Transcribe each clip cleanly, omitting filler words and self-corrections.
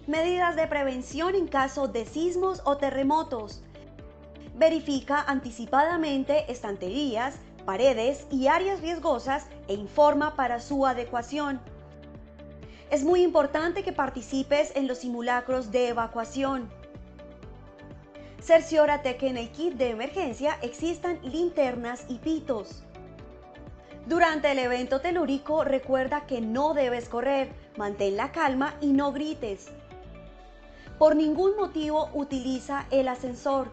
Medidas de prevención en caso de sismos o terremotos. Verifica anticipadamente estanterías, paredes y áreas riesgosas e informa para su adecuación. Es muy importante que participes en los simulacros de evacuación. Cerciórate que en el kit de emergencia existan linternas y pitos. Durante el evento telúrico, recuerda que no debes correr, mantén la calma y no grites. Por ningún motivo utiliza el ascensor.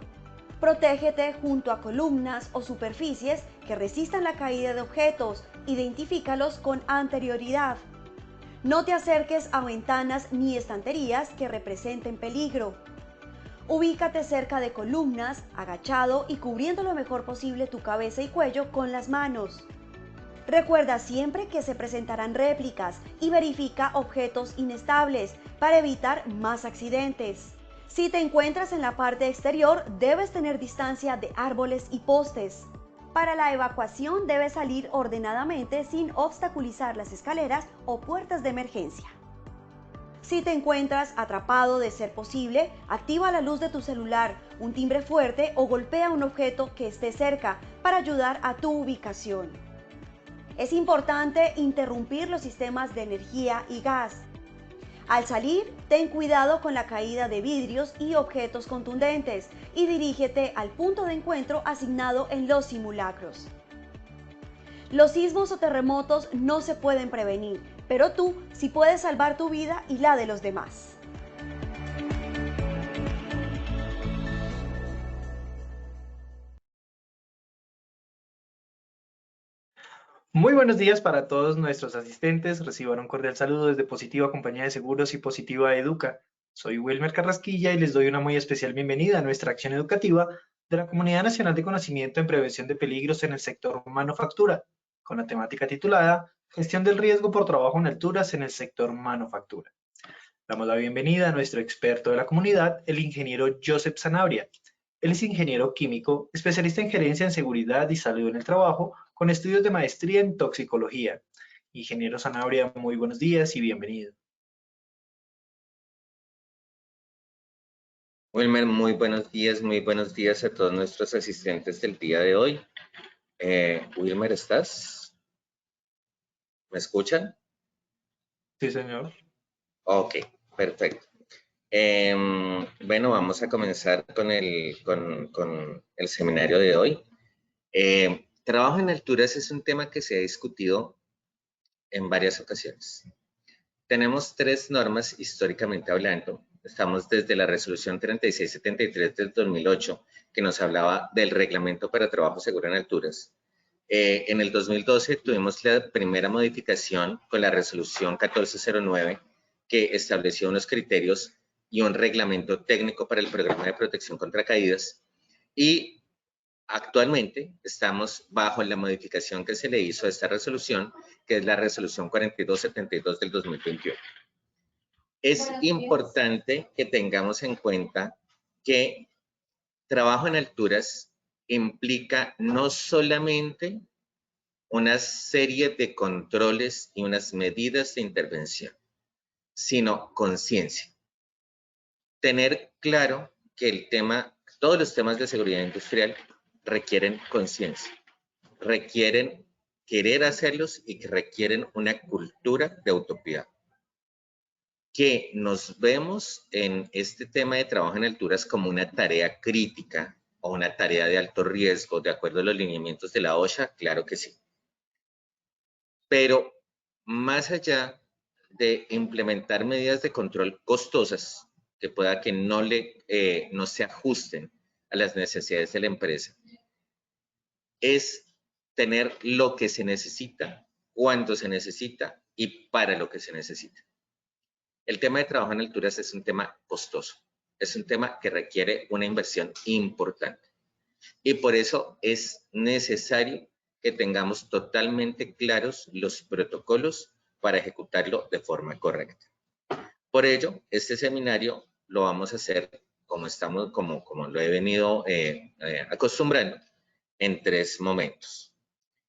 Protégete junto a columnas o superficies que resistan la caída de objetos. Identifícalos con anterioridad. No te acerques a ventanas ni estanterías que representen peligro. Ubícate cerca de columnas, agachado y cubriendo lo mejor posible tu cabeza y cuello con las manos. Recuerda siempre que se presentarán réplicas y verifica objetos inestables para evitar más accidentes. Si te encuentras en la parte exterior, debes tener distancia de árboles y postes. Para la evacuación debes salir ordenadamente sin obstaculizar las escaleras o puertas de emergencia. Si te encuentras atrapado, de ser posible, activa la luz de tu celular, un timbre fuerte o golpea un objeto que esté cerca para ayudar a tu ubicación. Es importante interrumpir los sistemas de energía y gas. Al salir, ten cuidado con la caída de vidrios y objetos contundentes y dirígete al punto de encuentro asignado en los simulacros. Los sismos o terremotos no se pueden prevenir, pero tú sí puedes salvar tu vida y la de los demás. Muy buenos días para todos nuestros asistentes. Reciban un cordial saludo desde Positiva Compañía de Seguros y Positiva Educa. Soy Wilmer Carrasquilla y les doy una muy especial bienvenida a nuestra acción educativa de la Comunidad Nacional de Conocimiento en Prevención de Peligros en el Sector Manufactura, con la temática titulada Gestión del riesgo por trabajo en alturas en el sector manufactura. Damos la bienvenida a nuestro experto de la comunidad, el ingeniero Joseph Sanabria. Él es ingeniero químico, especialista en gerencia en seguridad y salud en el trabajo, con estudios de maestría en toxicología. Ingeniero Sanabria, muy buenos días y bienvenido. Wilmer, muy buenos días a todos nuestros asistentes del día de hoy. Wilmer, ¿estás? ¿Me escuchan? Sí, señor. Ok, perfecto. Bueno, vamos a comenzar con el seminario de hoy. Trabajo en alturas es un tema que se ha discutido en varias ocasiones. Tenemos tres normas históricamente hablando. Estamos desde la resolución 3673 del 2008, que nos hablaba del reglamento para trabajo seguro en alturas. En el 2012 tuvimos la primera modificación con la resolución 1409, que estableció unos criterios y un reglamento técnico para el programa de protección contra caídas. Y actualmente estamos bajo la modificación que se le hizo a esta resolución, que es la resolución 4272 del 2021. Es importante que tengamos en cuenta que trabajo en alturas implica no solamente una serie de controles y unas medidas de intervención, sino conciencia. Tener claro que todos los temas de seguridad industrial requieren conciencia, requieren querer hacerlos y que requieren una cultura de autocuidado. Que nos vemos en este tema de trabajo en alturas como una tarea crítica o una tarea de alto riesgo, de acuerdo a los lineamientos de la OSHA, claro que sí. Pero más allá de implementar medidas de control costosas, que pueda que no se ajusten a las necesidades de la empresa, es tener lo que se necesita, cuando se necesita y para lo que se necesita. El tema de trabajo en alturas es un tema costoso, es un tema que requiere una inversión importante y por eso es necesario que tengamos totalmente claros los protocolos para ejecutarlo de forma correcta. Por ello, este seminario lo vamos a hacer como lo he venido acostumbrando en tres momentos.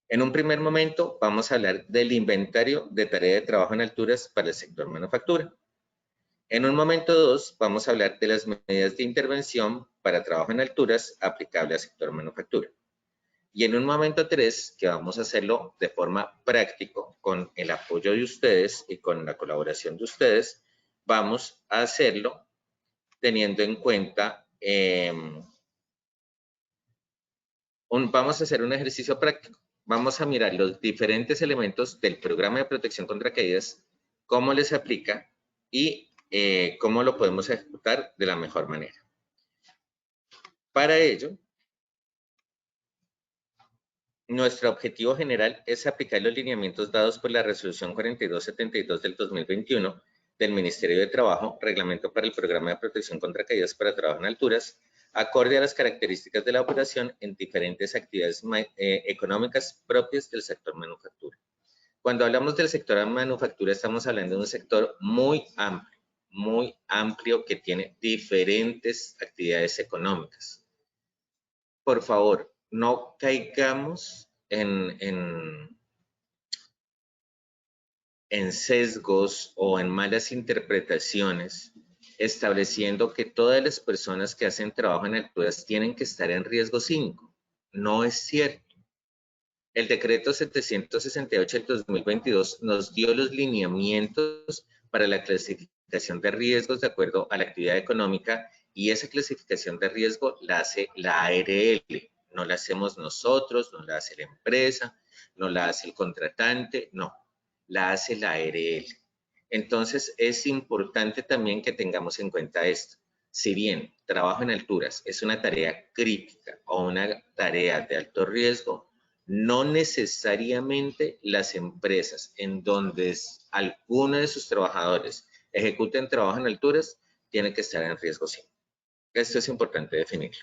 En un primer momento vamos a hablar del inventario de tarea de trabajo en alturas para el sector manufactura. En un momento 2 vamos a hablar de las medidas de intervención para trabajo en alturas aplicable al sector manufactura. Y en un momento 3, que vamos a hacerlo de forma práctica, con el apoyo de ustedes y con la colaboración de ustedes, vamos a hacerlo teniendo en cuenta, vamos a hacer un ejercicio práctico. Vamos a mirar los diferentes elementos del programa de protección contra caídas, cómo les aplica y cómo lo podemos ejecutar de la mejor manera. Para ello, nuestro objetivo general es aplicar los lineamientos dados por la Resolución 4272 del 2021 del Ministerio de Trabajo, Reglamento para el Programa de Protección contra Caídas para Trabajo en Alturas, acorde a las características de la operación en diferentes actividades económicas propias del sector manufactura. Cuando hablamos del sector manufactura, estamos hablando de un sector muy amplio que tiene diferentes actividades económicas. Por favor, no caigamos en sesgos o en malas interpretaciones, estableciendo que todas las personas que hacen trabajo en alturas tienen que estar en riesgo 5. No es cierto. El decreto 768 del 2022 nos dio los lineamientos para la clasificación de riesgos de acuerdo a la actividad económica, y esa clasificación de riesgo la hace la ARL. No la hacemos nosotros, no la hace la empresa, no la hace el contratante, no, la hace la ARL. Entonces es importante también que tengamos en cuenta esto. Si bien trabajo en alturas es una tarea crítica o una tarea de alto riesgo, no necesariamente las empresas en donde alguno de sus trabajadores ejecuten trabajo en alturas tienen que estar en riesgo 5. Esto es importante definirlo.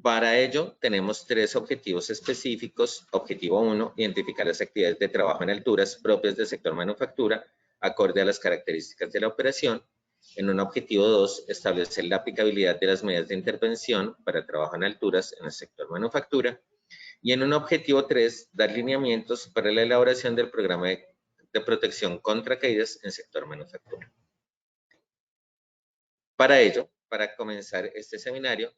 Para ello, tenemos 3 objetivos específicos. Objetivo 1, identificar las actividades de trabajo en alturas propias del sector manufactura, acorde a las características de la operación. En un objetivo 2, establecer la aplicabilidad de las medidas de intervención para trabajo en alturas en el sector manufactura. Y en un objetivo 3, dar lineamientos para la elaboración del programa de protección contra caídas en el sector manufactura. Para ello, para comenzar este seminario,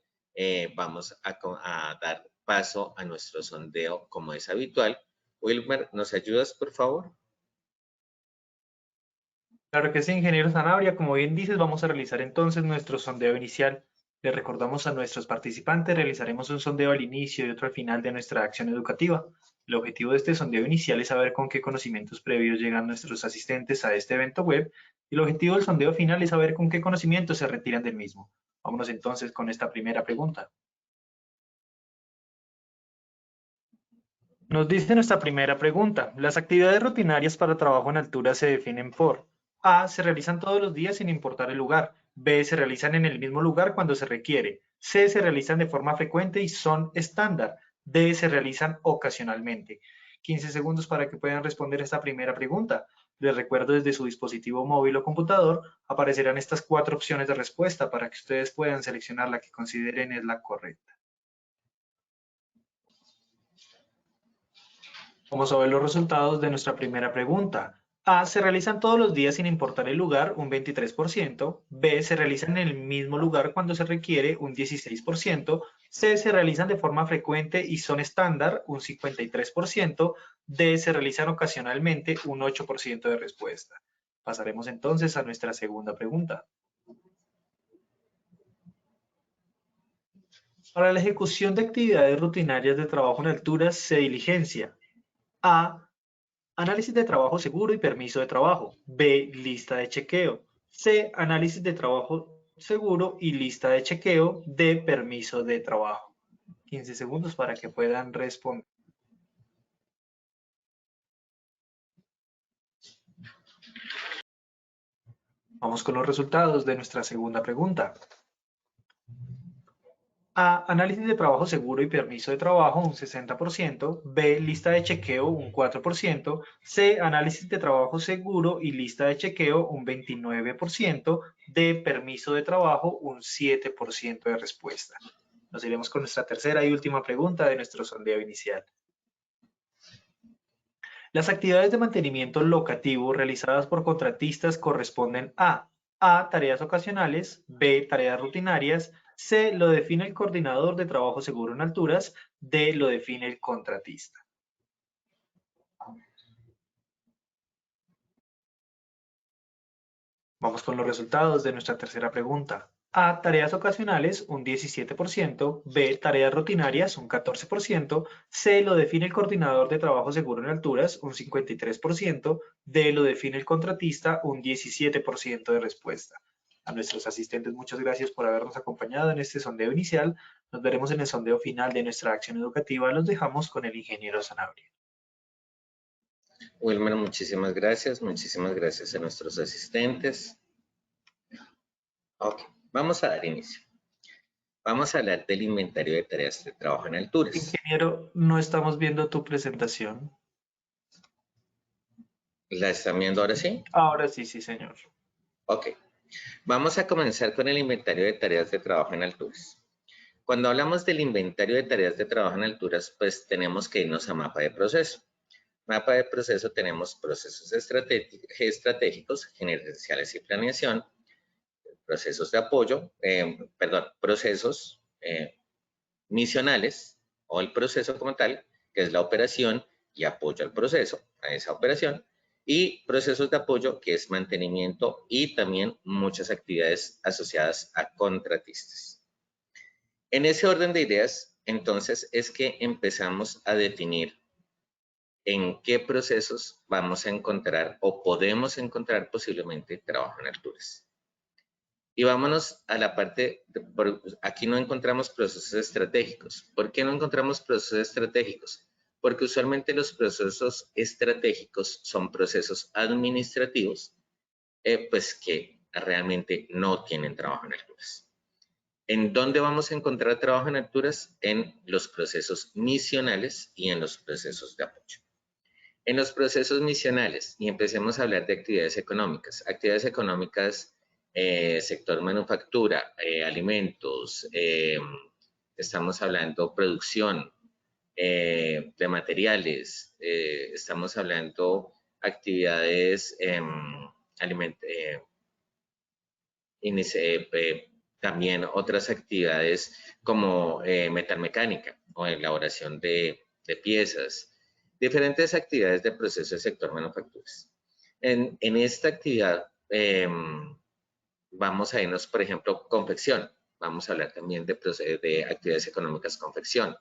vamos a dar paso a nuestro sondeo como es habitual. Wilmer, ¿nos ayudas, por favor? Claro que sí, ingeniero Sanabria. Como bien dices, vamos a realizar entonces nuestro sondeo inicial. Le recordamos a nuestros participantes, realizaremos un sondeo al inicio y otro al final de nuestra acción educativa. El objetivo de este sondeo inicial es saber con qué conocimientos previos llegan nuestros asistentes a este evento web, y el objetivo del sondeo final es saber con qué conocimientos se retiran del mismo. Vámonos entonces con esta primera pregunta. Nos dice nuestra primera pregunta: las actividades rutinarias para trabajo en altura se definen por: A, se realizan todos los días sin importar el lugar; B, se realizan en el mismo lugar cuando se requiere; C, se realizan de forma frecuente y son estándar; D, se realizan ocasionalmente. 15 segundos para que puedan responder esta primera pregunta. Les recuerdo, desde su dispositivo móvil o computador aparecerán estas 4 opciones de respuesta para que ustedes puedan seleccionar la que consideren es la correcta. Vamos a ver los resultados de nuestra primera pregunta. A, se realizan todos los días sin importar el lugar, un 23%. B, se realizan en el mismo lugar cuando se requiere, un 16%. C, se realizan de forma frecuente y son estándar, un 53%. D, se realizan ocasionalmente, un 8% de respuesta. Pasaremos entonces a nuestra segunda pregunta. Para la ejecución de actividades rutinarias de trabajo en alturas se diligencia: A, análisis de trabajo seguro y permiso de trabajo; B, lista de chequeo; C, análisis de trabajo seguro y lista de chequeo; D, permiso de trabajo. 15 segundos para que puedan responder. Vamos con los resultados de nuestra segunda pregunta. A, análisis de trabajo seguro y permiso de trabajo, un 60%. B, lista de chequeo, un 4%. C, análisis de trabajo seguro y lista de chequeo, un 29%. D, permiso de trabajo, un 7% de respuesta. Nos iremos con nuestra tercera y última pregunta de nuestro sondeo inicial. Las actividades de mantenimiento locativo realizadas por contratistas corresponden a tareas ocasionales, B, tareas rutinarias, C, lo define el coordinador de trabajo seguro en alturas, D, lo define el contratista. Vamos con los resultados de nuestra tercera pregunta. A, tareas ocasionales, un 17%, B, tareas rutinarias, un 14%, C, lo define el coordinador de trabajo seguro en alturas, un 53%, D, lo define el contratista, un 17% de respuesta. A nuestros asistentes, muchas gracias por habernos acompañado en este sondeo inicial. Nos veremos en el sondeo final de nuestra acción educativa. Los dejamos con el ingeniero Sanabria. Wilmer, muchísimas gracias a nuestros asistentes. Ok, vamos a dar inicio. Vamos a hablar del inventario de tareas de trabajo en alturas. Ingeniero, no estamos viendo tu presentación. ¿La están viendo ahora sí? Ahora sí, sí, señor. Ok, vamos a comenzar con el inventario de tareas de trabajo en alturas. Cuando hablamos del inventario de tareas de trabajo en alturas, pues tenemos que irnos a mapa de proceso. Mapa de proceso tenemos procesos estratégicos, gerenciales y planeación, procesos de apoyo, procesos misionales o el proceso como tal, que es la operación y apoyo al proceso, a esa operación, y procesos de apoyo, que es mantenimiento y también muchas actividades asociadas a contratistas. En ese orden de ideas, entonces, es que empezamos a definir en qué procesos vamos a encontrar o podemos encontrar posiblemente trabajo en alturas. Y vámonos a la parte, aquí no encontramos procesos estratégicos. ¿Por qué no encontramos procesos estratégicos? Porque usualmente los procesos estratégicos son procesos administrativos, pues que realmente no tienen trabajo en alturas. ¿En dónde vamos a encontrar trabajo en alturas? En los procesos misionales y en los procesos de apoyo. En los procesos misionales, y empecemos a hablar de actividades económicas. Actividades económicas, sector manufactura, alimentos, estamos hablando producción de materiales, estamos hablando actividades también otras actividades como metalmecánica o elaboración de piezas, diferentes actividades de proceso del sector manufacturas. En esta actividad vamos a irnos, por ejemplo, confección. Vamos a hablar también de actividades económicas confección.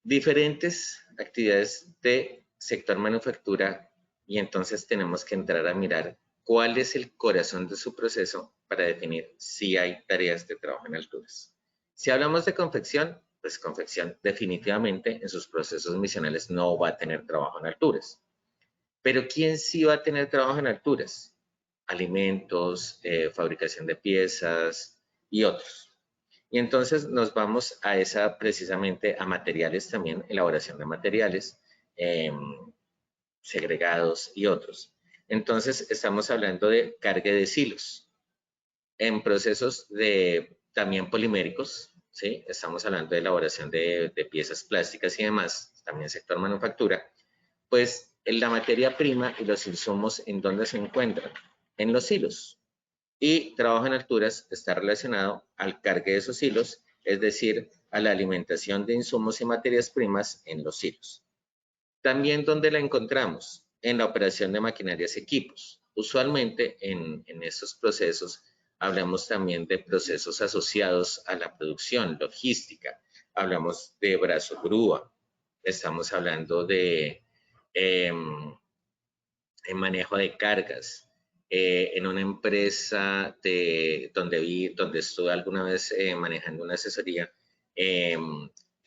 Diferentes actividades de sector manufactura y entonces tenemos que entrar a mirar cuál es el corazón de su proceso para definir si hay tareas de trabajo en alturas. Si hablamos de confección, pues confección definitivamente en sus procesos misionales no va a tener trabajo en alturas. Pero ¿quién sí va a tener trabajo en alturas? Alimentos, fabricación de piezas y otros. Y entonces nos vamos a precisamente a materiales también, elaboración de materiales, segregados y otros. Entonces estamos hablando de carga de silos. En procesos también poliméricos, ¿sí? Estamos hablando de elaboración de piezas plásticas y demás, también sector manufactura, pues la materia prima y los insumos, ¿en dónde se encuentran? En los silos. Y trabajo en alturas está relacionado al cargue de esos silos, es decir, a la alimentación de insumos y materias primas en los silos. También, ¿dónde la encontramos? En la operación de maquinarias y equipos. Usualmente en estos procesos hablamos también de procesos asociados a la producción, logística. Hablamos de brazo grúa. Estamos hablando de manejo de cargas. En una empresa donde estuve alguna vez manejando una asesoría,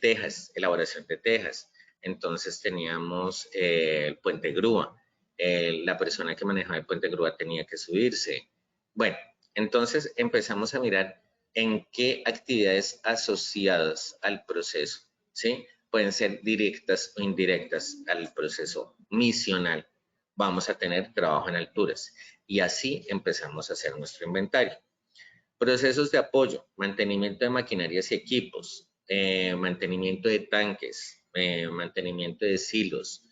tejas, elaboración de tejas. Entonces teníamos el puente grúa. La persona que manejaba el puente grúa tenía que subirse. Bueno, entonces empezamos a mirar en qué actividades asociadas al proceso, ¿sí? Pueden ser directas o indirectas al proceso misional. Vamos a tener trabajo en alturas y así empezamos a hacer nuestro inventario. Procesos de apoyo, mantenimiento de maquinarias y equipos, mantenimiento de tanques, mantenimiento de silos,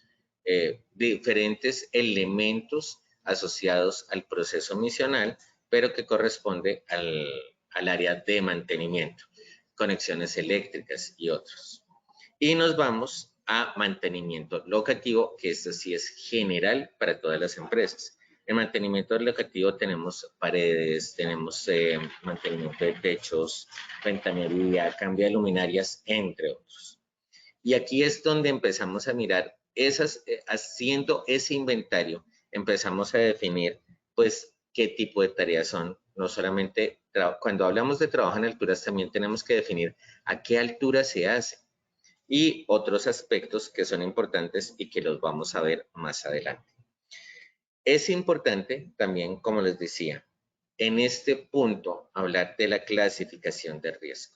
diferentes elementos asociados al proceso misional, pero que corresponde al área de mantenimiento, conexiones eléctricas y otros. Y nos vamos a mantenimiento locativo, que esto sí es general para todas las empresas. En mantenimiento locativo tenemos paredes, tenemos mantenimiento de techos, ventanería, cambio de luminarias, entre otros. Y aquí es donde empezamos a mirar haciendo ese inventario, empezamos a definir, pues, qué tipo de tareas son. No solamente, cuando hablamos de trabajo en alturas, también tenemos que definir a qué altura se hace y otros aspectos que son importantes y que los vamos a ver más adelante. Es importante también, como les decía, en este punto hablar de la clasificación de riesgo.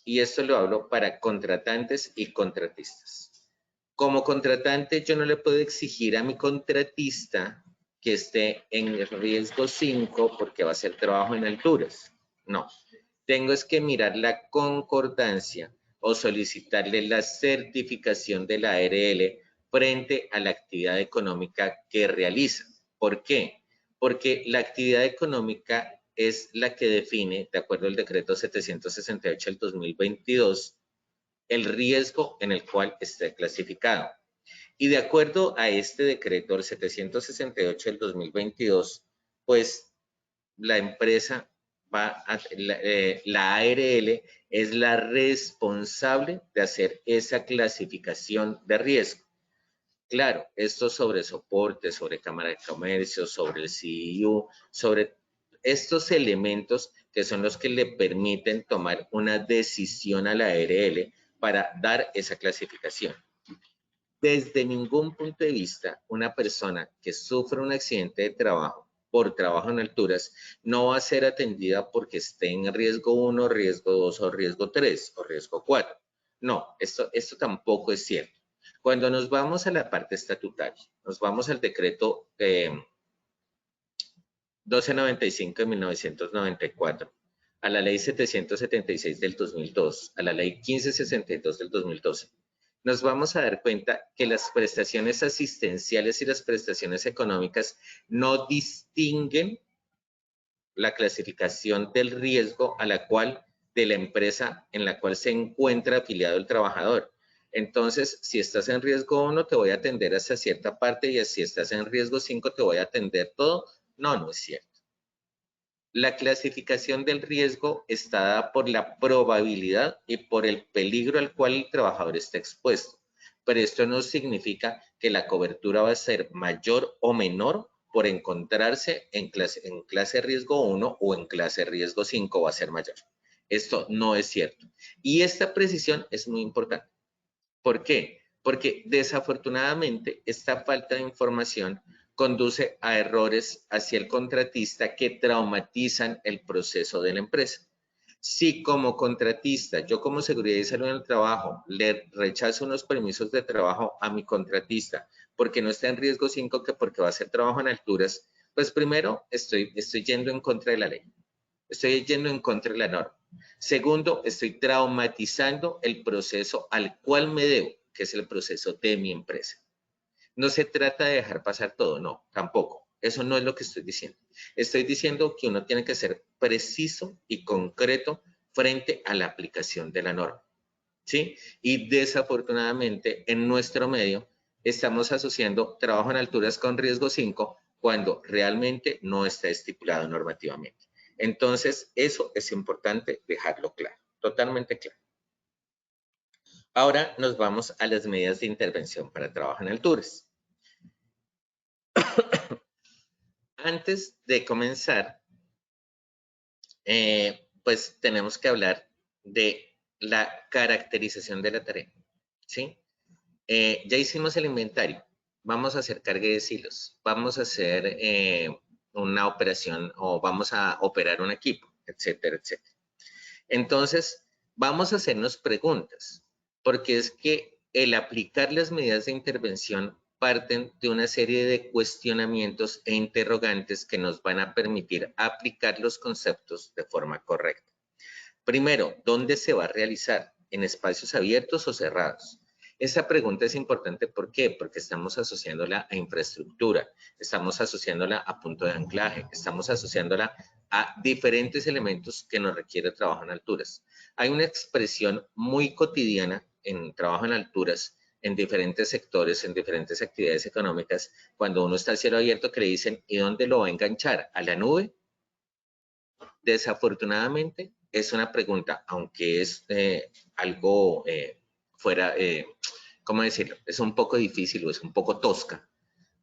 Y esto lo hablo para contratantes y contratistas. Como contratante, yo no le puedo exigir a mi contratista que esté en el riesgo 5 porque va a hacer trabajo en alturas. No, tengo es que mirar la concordancia o solicitarle la certificación de la ARL frente a la actividad económica que realiza. ¿Por qué? Porque la actividad económica es la que define, de acuerdo al decreto 768 del 2022, el riesgo en el cual esté clasificado. Y de acuerdo a este decreto, el 768 del 2022, pues la empresa la ARL es la responsable de hacer esa clasificación de riesgo. Claro, esto sobre soporte, sobre Cámara de Comercio, sobre el CIU, sobre estos elementos que son los que le permiten tomar una decisión a la ARL para dar esa clasificación. Desde ningún punto de vista, una persona que sufre un accidente de trabajo por trabajo en alturas no va a ser atendida porque esté en riesgo 1, riesgo 2 o riesgo 3 o riesgo 4. No, esto tampoco es cierto. Cuando nos vamos a la parte estatutaria, nos vamos al decreto 1295 de 1994, a la ley 776 del 2002, a la ley 1562 del 2012, nos vamos a dar cuenta que las prestaciones asistenciales y las prestaciones económicas no distinguen la clasificación del riesgo de la empresa en la cual se encuentra afiliado el trabajador. Entonces, si estás en riesgo 1, te voy a atender hasta cierta parte y si estás en riesgo 5, te voy a atender todo. No, no es cierto. La clasificación del riesgo está dada por la probabilidad y por el peligro al cual el trabajador está expuesto. Pero esto no significa que la cobertura va a ser mayor o menor por encontrarse en clase riesgo 1 o en clase riesgo 5 va a ser mayor. Esto no es cierto. Y esta precisión es muy importante. ¿Por qué? Porque desafortunadamente esta falta de información conduce a errores hacia el contratista que traumatizan el proceso de la empresa. Si como contratista, yo como seguridad y salud en el trabajo, le rechazo unos permisos de trabajo a mi contratista porque no está en riesgo 5, que porque va a hacer trabajo en alturas, pues primero estoy yendo en contra de la ley. Estoy yendo en contra de la norma. Segundo, estoy traumatizando el proceso al cual me debo, que es el proceso de mi empresa. No se trata de dejar pasar todo, no, tampoco. Eso no es lo que estoy diciendo. Estoy diciendo que uno tiene que ser preciso y concreto frente a la aplicación de la norma, ¿sí? Y desafortunadamente en nuestro medio estamos asociando trabajo en alturas con riesgo 5 cuando realmente no está estipulado normativamente. Entonces, eso es importante dejarlo claro, totalmente claro. Ahora nos vamos a las medidas de intervención para trabajo en alturas. Antes de comenzar, pues tenemos que hablar de la caracterización de la tarea, ¿sí? Ya hicimos el inventario, vamos a hacer cargue de silos, vamos a hacer una operación o vamos a operar un equipo, etcétera, etcétera. Entonces, vamos a hacernos preguntas, porque es que el aplicar las medidas de intervención parten de una serie de cuestionamientos e interrogantes que nos van a permitir aplicar los conceptos de forma correcta. Primero, ¿dónde se va a realizar? ¿En espacios abiertos o cerrados? Esa pregunta es importante, ¿por qué? Porque estamos asociándola a infraestructura, estamos asociándola a punto de anclaje, estamos asociándola a diferentes elementos que nos requiere trabajo en alturas. Hay una expresión muy cotidiana en trabajo en alturas, en diferentes sectores, en diferentes actividades económicas, cuando uno está a cielo abierto, que le dicen, ¿y dónde lo va a enganchar? ¿A la nube? Desafortunadamente, es una pregunta, aunque es algo fuera, ¿cómo decirlo? Es un poco difícil o es un poco tosca,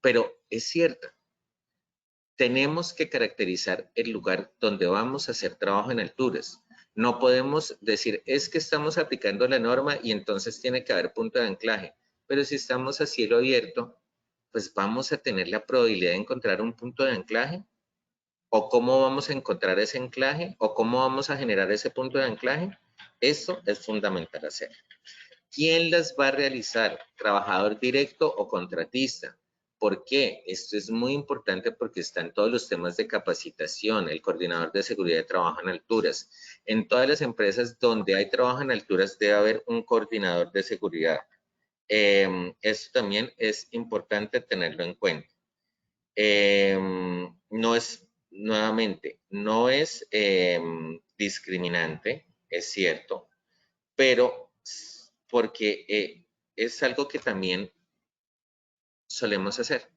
pero es cierta. Tenemos que caracterizar el lugar donde vamos a hacer trabajo en alturas. No podemos decir, es que estamos aplicando la norma y entonces tiene que haber punto de anclaje. Pero si estamos a cielo abierto, pues vamos a tener la probabilidad de encontrar un punto de anclaje. ¿O cómo vamos a encontrar ese anclaje? ¿O cómo vamos a generar ese punto de anclaje? Eso es fundamental hacer. ¿Quién las va a realizar? ¿Trabajador directo o contratista? ¿Por qué? Esto es muy importante porque están todos los temas de capacitación, el coordinador de seguridad de trabajo en alturas. En todas las empresas donde hay trabajo en alturas debe haber un coordinador de seguridad. Esto también es importante tenerlo en cuenta. No es, nuevamente, no es discriminante, es cierto, pero porque es algo que también solemos hacer.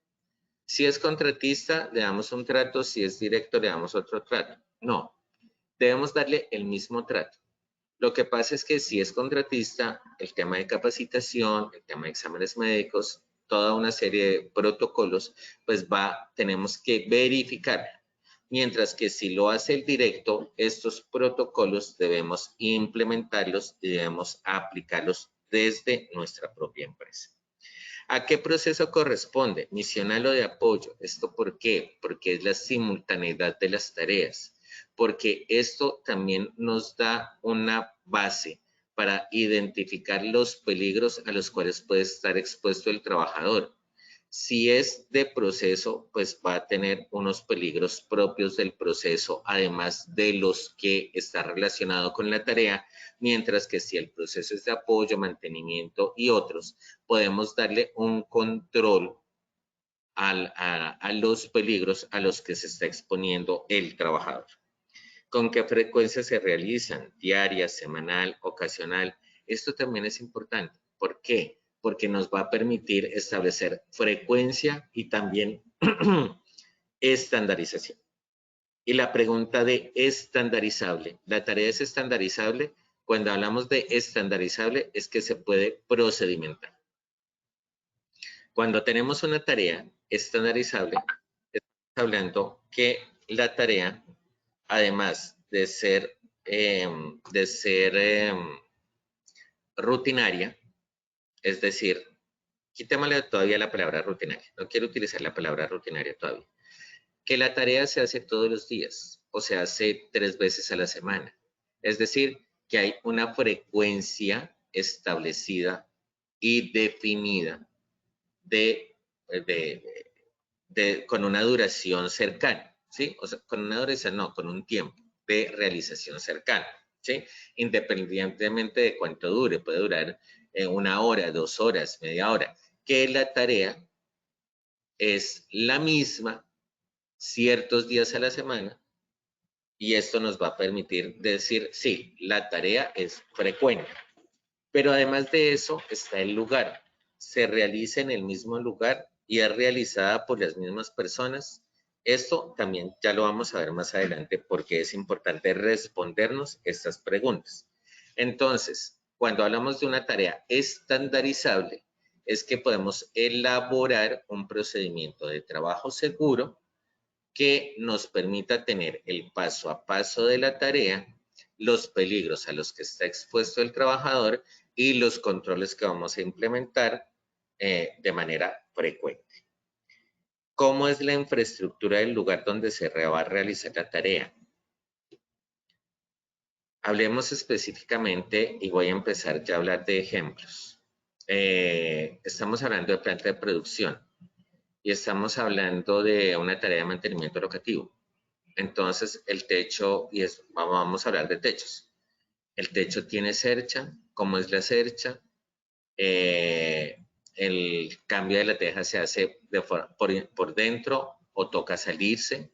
Si es contratista, le damos un trato, si es directo, le damos otro trato. No, debemos darle el mismo trato. Lo que pasa es que si es contratista, el tema de capacitación, el tema de exámenes médicos, toda una serie de protocolos, pues tenemos que verificar. Mientras que si lo hace el directo, estos protocolos debemos implementarlos y debemos aplicarlos desde nuestra propia empresa. ¿A qué proceso corresponde? Misional o de apoyo. ¿Esto por qué? Porque es la simultaneidad de las tareas. Porque esto también nos da una base para identificar los peligros a los cuales puede estar expuesto el trabajador. Si es de proceso, pues va a tener unos peligros propios del proceso, además de los que está relacionado con la tarea, mientras que si el proceso es de apoyo, mantenimiento y otros, podemos darle un control a los peligros a los que se está exponiendo el trabajador. ¿Con qué frecuencia se realizan? Diaria, semanal, ocasional. Esto también es importante. ¿Por qué? Porque nos va a permitir establecer frecuencia y también estandarización. Y la pregunta de estandarizable. ¿La tarea es estandarizable? Cuando hablamos de estandarizable es que se puede procedimentar. Cuando tenemos una tarea estandarizable, estamos hablando que la tarea, además de ser rutinaria, es decir, quitémosle todavía la palabra rutinaria, no quiero utilizar la palabra rutinaria todavía, que la tarea se hace todos los días o se hace 3 veces a la semana, es decir, que hay una frecuencia establecida y definida con una duración cercana, ¿sí? O sea, con una duración, no, con un tiempo de realización cercana, ¿sí? Independientemente de cuánto dure, puede durar 1 hora, 2 horas, media hora, que la tarea es la misma ciertos días a la semana y esto nos va a permitir decir, sí, la tarea es frecuente. Pero además de eso está el lugar. Se realiza en el mismo lugar y es realizada por las mismas personas. Esto también ya lo vamos a ver más adelante porque es importante respondernos estas preguntas. Entonces, cuando hablamos de una tarea estandarizable, es que podemos elaborar un procedimiento de trabajo seguro que nos permita tener el paso a paso de la tarea, los peligros a los que está expuesto el trabajador y los controles que vamos a implementar de manera frecuente. ¿Cómo es la infraestructura del lugar donde se va a realizar la tarea? Hablemos específicamente y voy a empezar ya a hablar de ejemplos. Estamos hablando de planta de producción y estamos hablando de una tarea de mantenimiento locativo. Entonces, el techo, vamos a hablar de techos. El techo tiene cercha, ¿cómo es la cercha? el cambio de la teja se hace por dentro o toca salirse.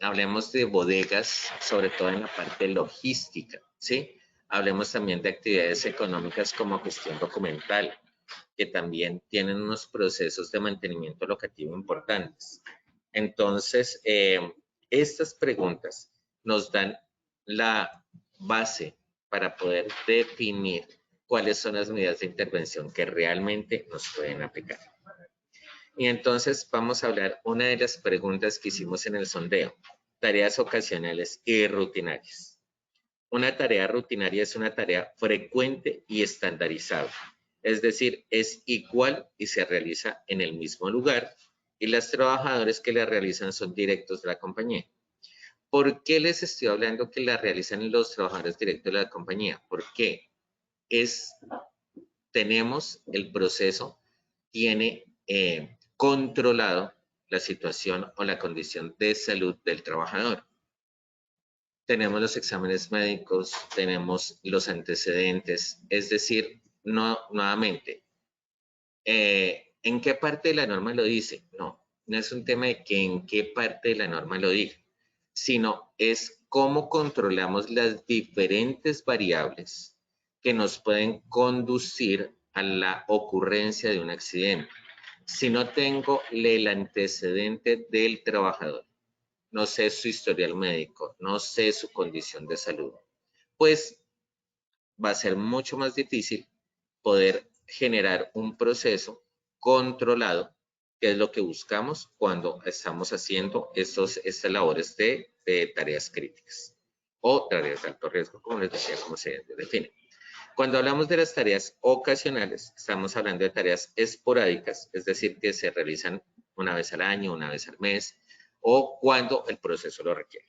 Hablemos de bodegas, sobre todo en la parte logística, ¿sí? Hablemos también de actividades económicas como gestión documental, que también tienen unos procesos de mantenimiento locativo importantes. Entonces, estas preguntas nos dan la base para poder definir cuáles son las medidas de intervención que realmente nos pueden aplicar. Y entonces vamos a hablar una de las preguntas que hicimos en el sondeo, tareas ocasionales y rutinarias. Una tarea rutinaria es una tarea frecuente y estandarizada, es decir, es igual y se realiza en el mismo lugar y los trabajadores que la realizan son directos de la compañía. ¿Por qué les estoy hablando que la realizan los trabajadores directos de la compañía? Porque tenemos el proceso, tiene controlado la situación o la condición de salud del trabajador. Tenemos los exámenes médicos, tenemos los antecedentes, es decir, nuevamente, ¿en qué parte de la norma lo dice? No es un tema de que en qué parte de la norma lo diga, sino es cómo controlamos las diferentes variables que nos pueden conducir a la ocurrencia de un accidente. Si no tengo el antecedente del trabajador, no sé su historial médico, no sé su condición de salud, pues va a ser mucho más difícil poder generar un proceso controlado, que es lo que buscamos cuando estamos haciendo estas labores de tareas críticas o tareas de alto riesgo, como les decía, como se define. Cuando hablamos de las tareas ocasionales, estamos hablando de tareas esporádicas, es decir, que se realizan una vez al año, una vez al mes, o cuando el proceso lo requiere.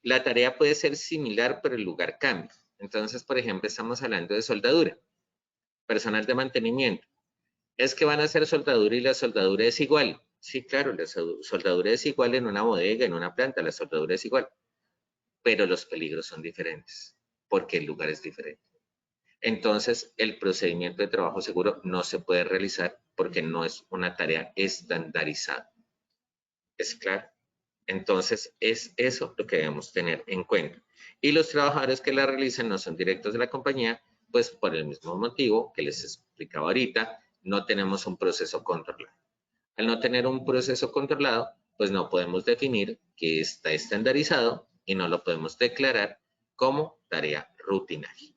La tarea puede ser similar, pero el lugar cambia. Entonces, por ejemplo, estamos hablando de soldadura, personal de mantenimiento. Es que van a hacer soldadura y la soldadura es igual. Sí, claro, la soldadura es igual en una bodega, en una planta, la soldadura es igual, pero los peligros son diferentes, porque el lugar es diferente. Entonces, el procedimiento de trabajo seguro no se puede realizar porque no es una tarea estandarizada. ¿Es claro? Entonces, es eso lo que debemos tener en cuenta. Y los trabajadores que la realizan no son directos de la compañía, pues por el mismo motivo que les explicaba ahorita, no tenemos un proceso controlado. Al no tener un proceso controlado, pues no podemos definir que está estandarizado y no lo podemos declarar como tarea rutinaria.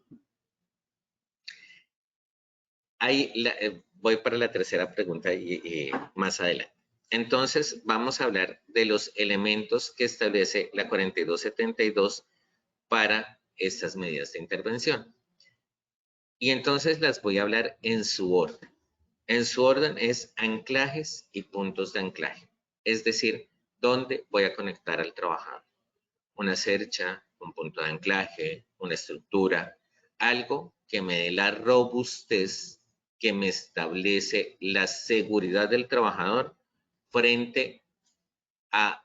Ahí voy para la tercera pregunta y más adelante. Entonces, vamos a hablar de los elementos que establece la 4272 para estas medidas de intervención. Y entonces las voy a hablar en su orden. En su orden es anclajes y puntos de anclaje. Es decir, ¿dónde voy a conectar al trabajador? Una cercha, un punto de anclaje, una estructura, algo que me dé la robustez, que me establece la seguridad del trabajador frente a,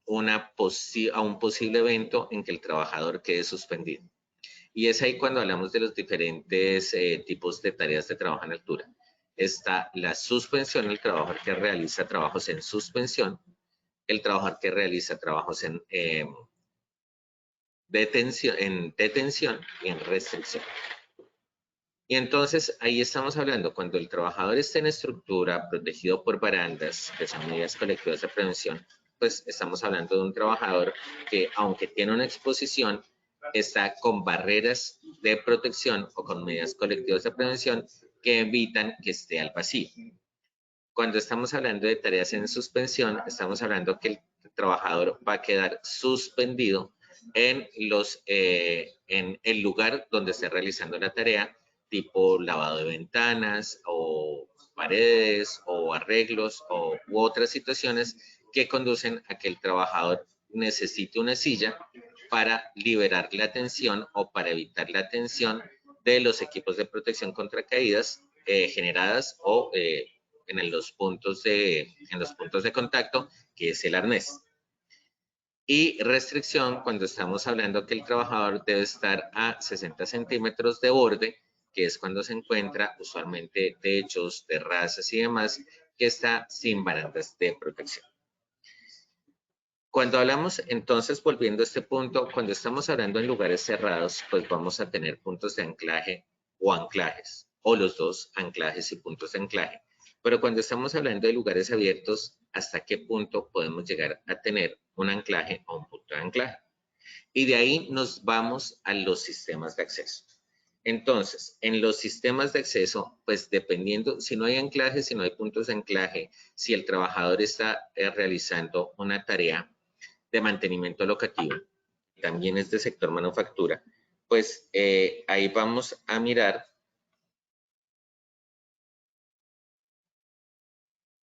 un posible evento en que el trabajador quede suspendido. Y es ahí cuando hablamos de los diferentes tipos de tareas de trabajo en altura. Está la suspensión, el trabajador que realiza trabajos en suspensión, el trabajador que realiza trabajos en detención y en restricción. Y entonces ahí estamos hablando, cuando el trabajador está en estructura, protegido por barandas, que son medidas colectivas de prevención, pues estamos hablando de un trabajador que, aunque tiene una exposición, está con barreras de protección o con medidas colectivas de prevención que evitan que esté al vacío. Cuando estamos hablando de tareas en suspensión, estamos hablando que el trabajador va a quedar suspendido en el lugar donde esté realizando la tarea, tipo lavado de ventanas o paredes o arreglos u otras situaciones que conducen a que el trabajador necesite una silla para liberar la tensión o para evitar la tensión de los equipos de protección contra caídas generadas o en los puntos de contacto, que es el arnés. Y restricción cuando estamos hablando que el trabajador debe estar a 60 centímetros de borde, que es cuando se encuentra usualmente techos, terrazas y demás, que está sin barandas de protección. Cuando hablamos, entonces, volviendo a este punto, cuando estamos hablando en lugares cerrados, pues vamos a tener puntos de anclaje o anclajes, o los dos, anclajes y puntos de anclaje. Pero cuando estamos hablando de lugares abiertos, ¿hasta qué punto podemos llegar a tener un anclaje o un punto de anclaje? Y de ahí nos vamos a los sistemas de acceso. Entonces, en los sistemas de acceso, pues dependiendo, si no hay anclaje, si no hay puntos de anclaje, si el trabajador está realizando una tarea de mantenimiento locativo, también es de sector manufactura, pues ahí vamos a mirar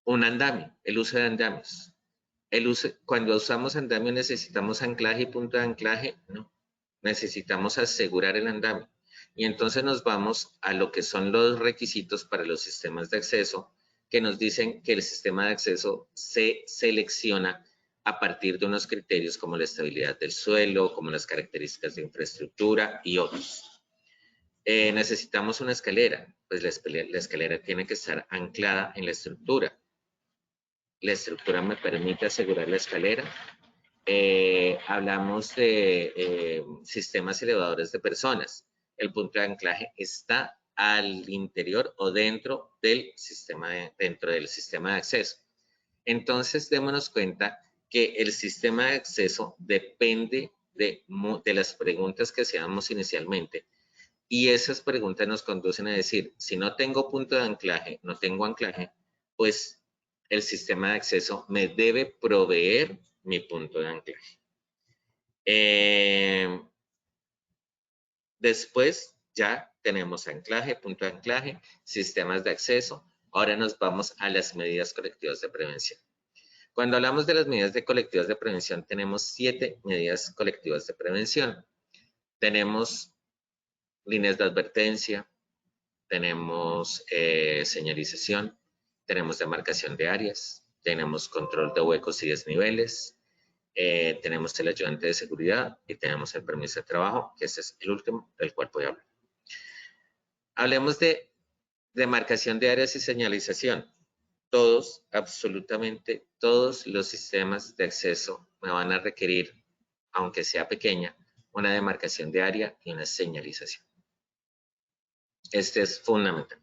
un andamio, el uso de andamios. Cuando usamos andamio necesitamos anclaje y punto de anclaje, no, necesitamos asegurar el andamio. Y entonces nos vamos a lo que son los requisitos para los sistemas de acceso, que nos dicen que el sistema de acceso se selecciona a partir de unos criterios como la estabilidad del suelo, como las características de infraestructura y otros. Necesitamos una escalera, pues la escalera tiene que estar anclada en la estructura. La estructura me permite asegurar la escalera. Hablamos de sistemas elevadores de personas. El punto de anclaje está al interior o dentro del sistema de acceso. Entonces, démonos cuenta que el sistema de acceso depende de las preguntas que hacíamos inicialmente. Y esas preguntas nos conducen a decir, si no tengo punto de anclaje, no tengo anclaje, pues el sistema de acceso me debe proveer mi punto de anclaje. Después ya tenemos anclaje, punto de anclaje, sistemas de acceso. Ahora nos vamos a las medidas colectivas de prevención. Cuando hablamos de las medidas colectivas de prevención, tenemos 7 medidas colectivas de prevención. Tenemos líneas de advertencia, tenemos señalización, tenemos demarcación de áreas, tenemos control de huecos y desniveles, tenemos el ayudante de seguridad y tenemos el permiso de trabajo, que ese es el último del cual voy a hablar. Hablemos de demarcación de áreas y señalización. Todos, absolutamente todos los sistemas de acceso me van a requerir, aunque sea pequeña, una demarcación de área y una señalización. Este es fundamental.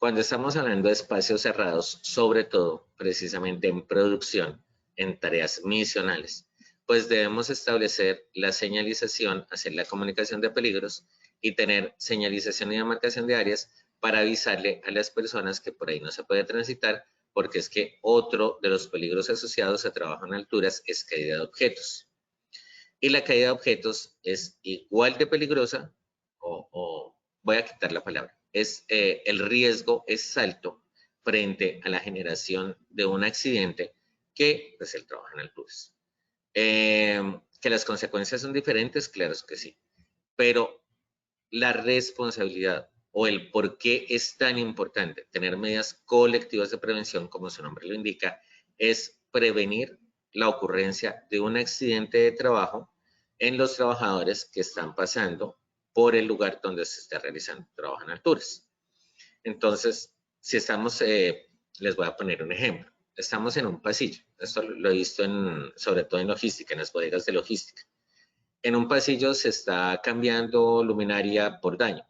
Cuando estamos hablando de espacios cerrados, sobre todo precisamente en producción, en tareas misionales, pues debemos establecer la señalización, hacer la comunicación de peligros y tener señalización y demarcación de áreas para avisarle a las personas que por ahí no se puede transitar, porque es que otro de los peligros asociados a trabajo en alturas es caída de objetos. Y la caída de objetos es igual de peligrosa, o voy a quitar la palabra, el riesgo es alto frente a la generación de un accidente que es el trabajo en alturas. Que las consecuencias son diferentes, claro que sí, pero la responsabilidad o el por qué es tan importante tener medidas colectivas de prevención, como su nombre lo indica, es prevenir la ocurrencia de un accidente de trabajo en los trabajadores que están pasando por el lugar donde se está realizando trabajo en alturas. Entonces, si estamos, les voy a poner un ejemplo. Estamos en un pasillo. Esto lo he visto sobre todo en logística, en las bodegas de logística. En un pasillo se está cambiando luminaria por daño.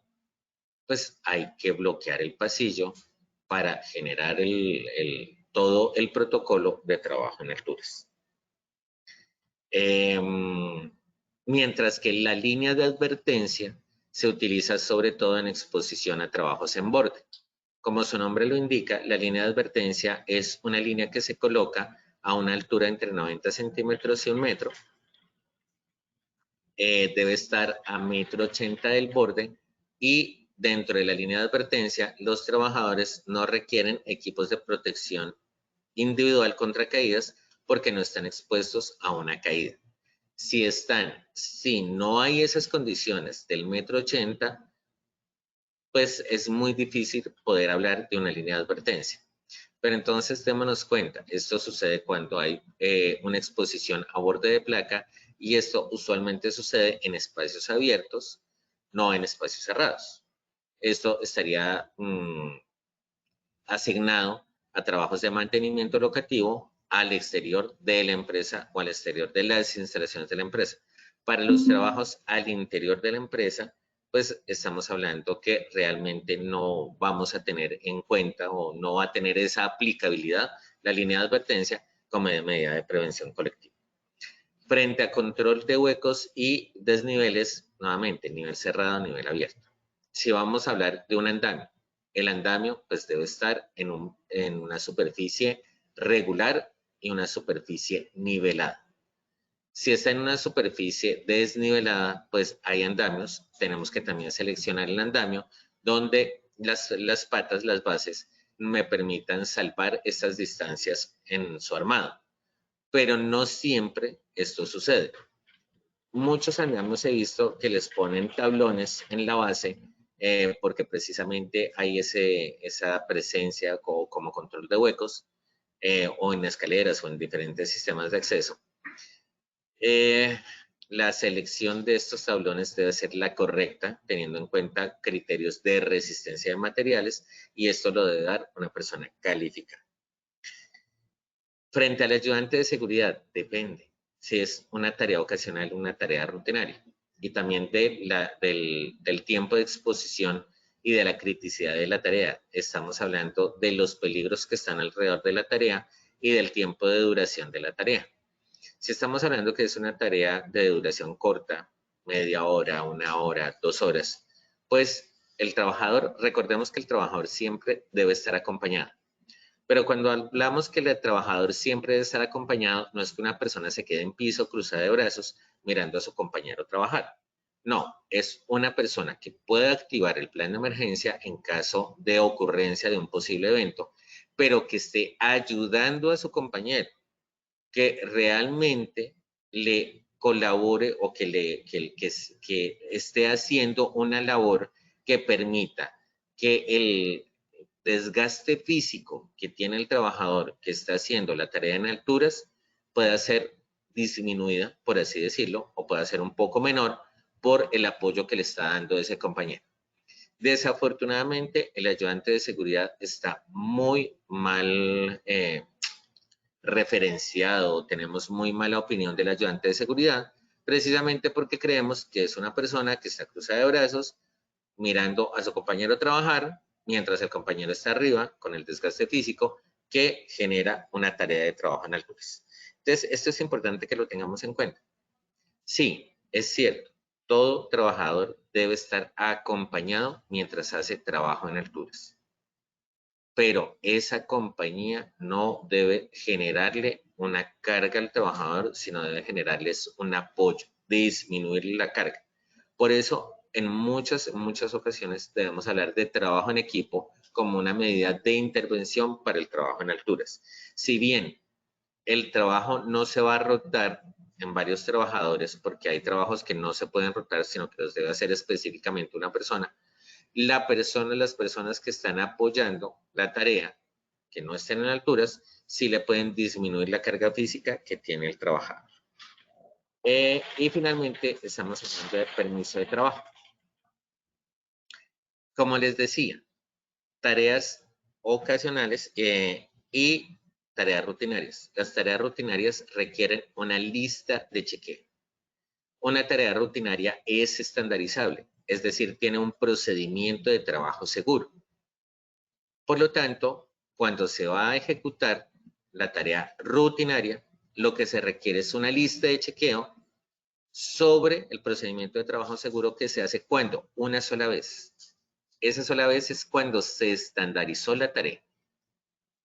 Pues hay que bloquear el pasillo para generar todo el protocolo de trabajo en alturas. Mientras que la línea de advertencia se utiliza sobre todo en exposición a trabajos en borde. Como su nombre lo indica, la línea de advertencia es una línea que se coloca a una altura entre 90 centímetros y 1 metro. Debe estar a 1,80 m del borde y dentro de la línea de advertencia, los trabajadores no requieren equipos de protección individual contra caídas porque no están expuestos a una caída. Si no hay esas condiciones del 1,80 m, pues es muy difícil poder hablar de una línea de advertencia. Pero entonces démonos cuenta, esto sucede cuando hay una exposición a borde de placa y esto usualmente sucede en espacios abiertos, no en espacios cerrados. esto estaría asignado a trabajos de mantenimiento locativo al exterior de la empresa o al exterior de las instalaciones de la empresa. Para los trabajos al interior de la empresa, pues estamos hablando que realmente no vamos a tener en cuenta o no va a tener esa aplicabilidad la línea de advertencia como medida de prevención colectiva. Frente a control de huecos y desniveles, nuevamente, nivel cerrado, nivel abierto. Si vamos a hablar de un andamio, el andamio pues debe estar en una superficie regular y una superficie nivelada. Si está en una superficie desnivelada, pues hay andamios. Tenemos que también seleccionar el andamio donde las patas, las bases, me permitan salvar estas distancias en su armado. Pero no siempre esto sucede. Muchos andamios he visto que les ponen tablones en la base porque precisamente hay esa presencia como control de huecos o en escaleras o en diferentes sistemas de acceso. La selección de estos tablones debe ser la correcta, teniendo en cuenta criterios de resistencia de materiales, y esto lo debe dar una persona calificada. Frente al ayudante de seguridad, depende si es una tarea ocasional o una tarea rutinaria, y también del tiempo de exposición y de la criticidad de la tarea. Estamos hablando de los peligros que están alrededor de la tarea y del tiempo de duración de la tarea. Si estamos hablando que es una tarea de duración corta, media hora, 1 hora, 2 horas, pues el trabajador, recordemos que el trabajador siempre debe estar acompañado. Pero cuando hablamos que el trabajador siempre debe estar acompañado, no es que una persona se quede en piso, cruzada de brazos, mirando a su compañero trabajar. No, es una persona que puede activar el plan de emergencia en caso de ocurrencia de un posible evento, pero que esté ayudando a su compañero, que realmente le colabore o que esté haciendo una labor que permita que el desgaste físico que tiene el trabajador que está haciendo la tarea en alturas pueda ser disminuida, por así decirlo, o pueda ser un poco menor por el apoyo que le está dando ese compañero. Desafortunadamente, el ayudante de seguridad está muy mal referenciado, tenemos muy mala opinión del ayudante de seguridad, precisamente porque creemos que es una persona que está cruzada de brazos, mirando a su compañero trabajar, mientras el compañero está arriba con el desgaste físico que genera una tarea de trabajo en alturas. Entonces, esto es importante que lo tengamos en cuenta. Sí, es cierto, todo trabajador debe estar acompañado mientras hace trabajo en alturas. Pero esa compañía no debe generarle una carga al trabajador, sino debe generarles un apoyo, disminuirle la carga. Por eso, en muchas ocasiones debemos hablar de trabajo en equipo como una medida de intervención para el trabajo en alturas. Si bien el trabajo no se va a rotar en varios trabajadores, porque hay trabajos que no se pueden rotar, sino que los debe hacer específicamente una persona, las personas que están apoyando la tarea, que no estén en alturas, sí le pueden disminuir la carga física que tiene el trabajador. Y finalmente estamos hablando de permiso de trabajo. Como les decía, tareas ocasionales y tareas rutinarias. Las tareas rutinarias requieren una lista de chequeo. Una tarea rutinaria es estandarizable, es decir, tiene un procedimiento de trabajo seguro. Por lo tanto, cuando se va a ejecutar la tarea rutinaria, lo que se requiere es una lista de chequeo sobre el procedimiento de trabajo seguro que se hace cuando una sola vez. Esa sola vez es cuando se estandarizó la tarea.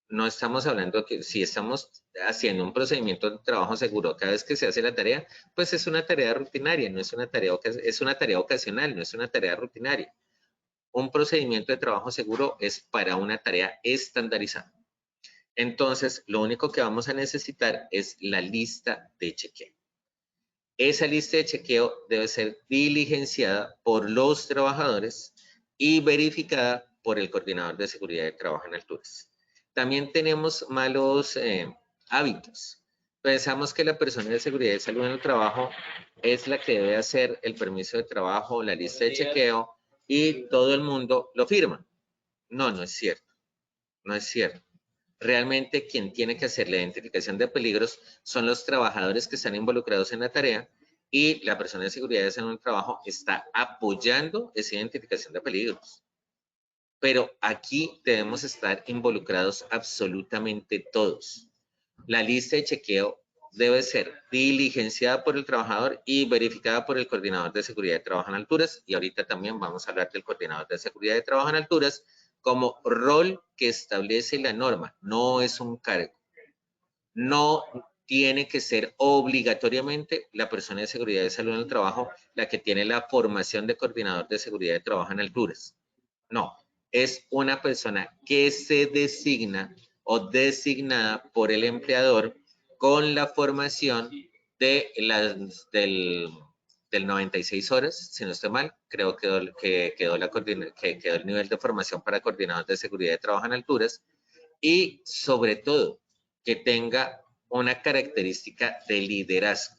No estamos hablando que si estamos haciendo un procedimiento de trabajo seguro cada vez que se hace la tarea, pues es una tarea rutinaria, no es una tarea, es una tarea ocasional, no es una tarea rutinaria. Un procedimiento de trabajo seguro es para una tarea estandarizada. Entonces, lo único que vamos a necesitar es la lista de chequeo. Esa lista de chequeo debe ser diligenciada por los trabajadores y verificada por el coordinador de seguridad de trabajo en alturas. También tenemos malos hábitos. Pensamos que la persona de seguridad y salud en el trabajo es la que debe hacer el permiso de trabajo, la lista de chequeo y todo el mundo lo firma. No, no es cierto. No es cierto. Realmente quien tiene que hacer la identificación de peligros son los trabajadores que están involucrados en la tarea y la persona de seguridad en un trabajo está apoyando esa identificación de peligros. Pero aquí debemos estar involucrados absolutamente todos. La lista de chequeo debe ser diligenciada por el trabajador y verificada por el coordinador de seguridad de trabajo en alturas. Y ahorita también vamos a hablar del coordinador de seguridad de trabajo en alturas como rol que establece la norma. No es un cargo. No tiene que ser obligatoriamente la persona de seguridad de salud en el trabajo la que tiene la formación de coordinador de seguridad de trabajo en alturas. No, es una persona que se designa o designada por el empleador con la formación de del 96 horas, si no estoy mal, creo que quedó el nivel de formación para coordinador de seguridad de trabajo en alturas y sobre todo que tenga una característica de liderazgo.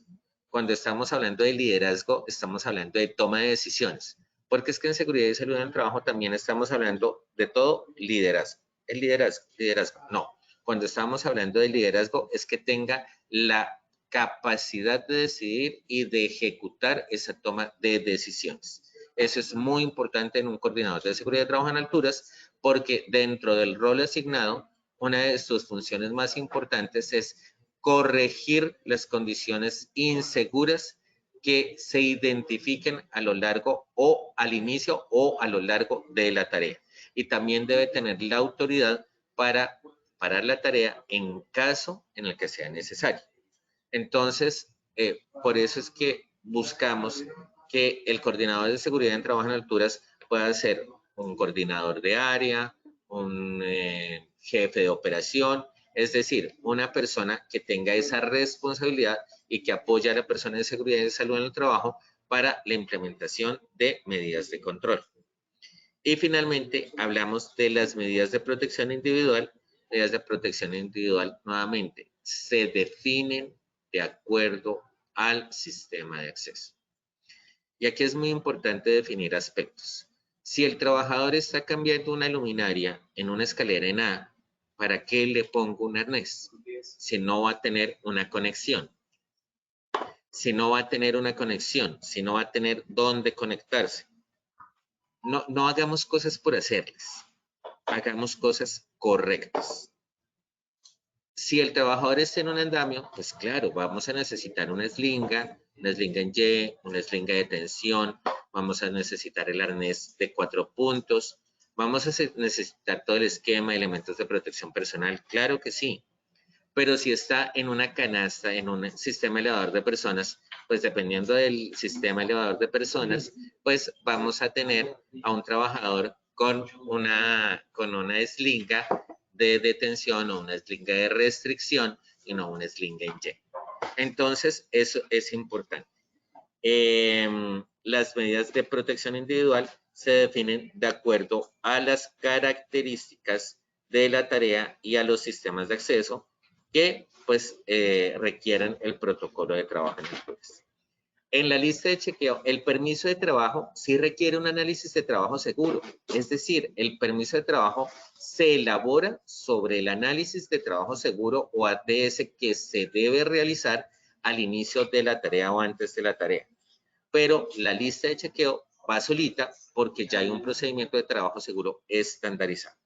Cuando estamos hablando de liderazgo, estamos hablando de toma de decisiones, porque es que en seguridad y salud en el trabajo también estamos hablando de todo liderazgo. El liderazgo, no. Cuando estamos hablando de liderazgo es que tenga la capacidad de decidir y de ejecutar esa toma de decisiones. Eso es muy importante en un coordinador de seguridad de trabajo en alturas, porque dentro del rol asignado, una de sus funciones más importantes es corregir las condiciones inseguras que se identifiquen a lo largo o al inicio o a lo largo de la tarea. Y también debe tener la autoridad para parar la tarea en caso en el que sea necesario. Entonces, por eso es que buscamos que el coordinador de seguridad en trabajo en alturas pueda ser un coordinador de área, un jefe de operación, es decir, una persona que tenga esa responsabilidad y que apoye a la persona de seguridad y salud en el trabajo para la implementación de medidas de control. Y finalmente, hablamos de las medidas de protección individual. Medidas de protección individual, nuevamente, se definen de acuerdo al sistema de acceso. Y aquí es muy importante definir aspectos. Si el trabajador está cambiando una luminaria en una escalera en A, ¿para qué le pongo un arnés? Si no va a tener una conexión. Si no va a tener una conexión, si no va a tener dónde conectarse. No hagamos cosas por hacerles. Hagamos cosas correctas. Si el trabajador está en un andamio, pues claro, vamos a necesitar una eslinga en Y, una eslinga de tensión, vamos a necesitar el arnés de 4 puntos, vamos a necesitar todo el esquema de elementos de protección personal, claro que sí. Pero si está en una canasta, en un sistema elevador de personas, pues dependiendo del sistema elevador de personas, pues vamos a tener a un trabajador con una eslinga de detención o una eslinga de restricción y no una eslinga en Y. Entonces, eso es importante. Las medidas de protección individual se definen de acuerdo a las características de la tarea y a los sistemas de acceso que pues requieren el protocolo de trabajo en alturas. En la lista de chequeo, el permiso de trabajo sí requiere un análisis de trabajo seguro. Es decir, el permiso de trabajo se elabora sobre el análisis de trabajo seguro o ATS que se debe realizar al inicio de la tarea o antes de la tarea. Pero la lista de chequeo va solita porque ya hay un procedimiento de trabajo seguro estandarizado.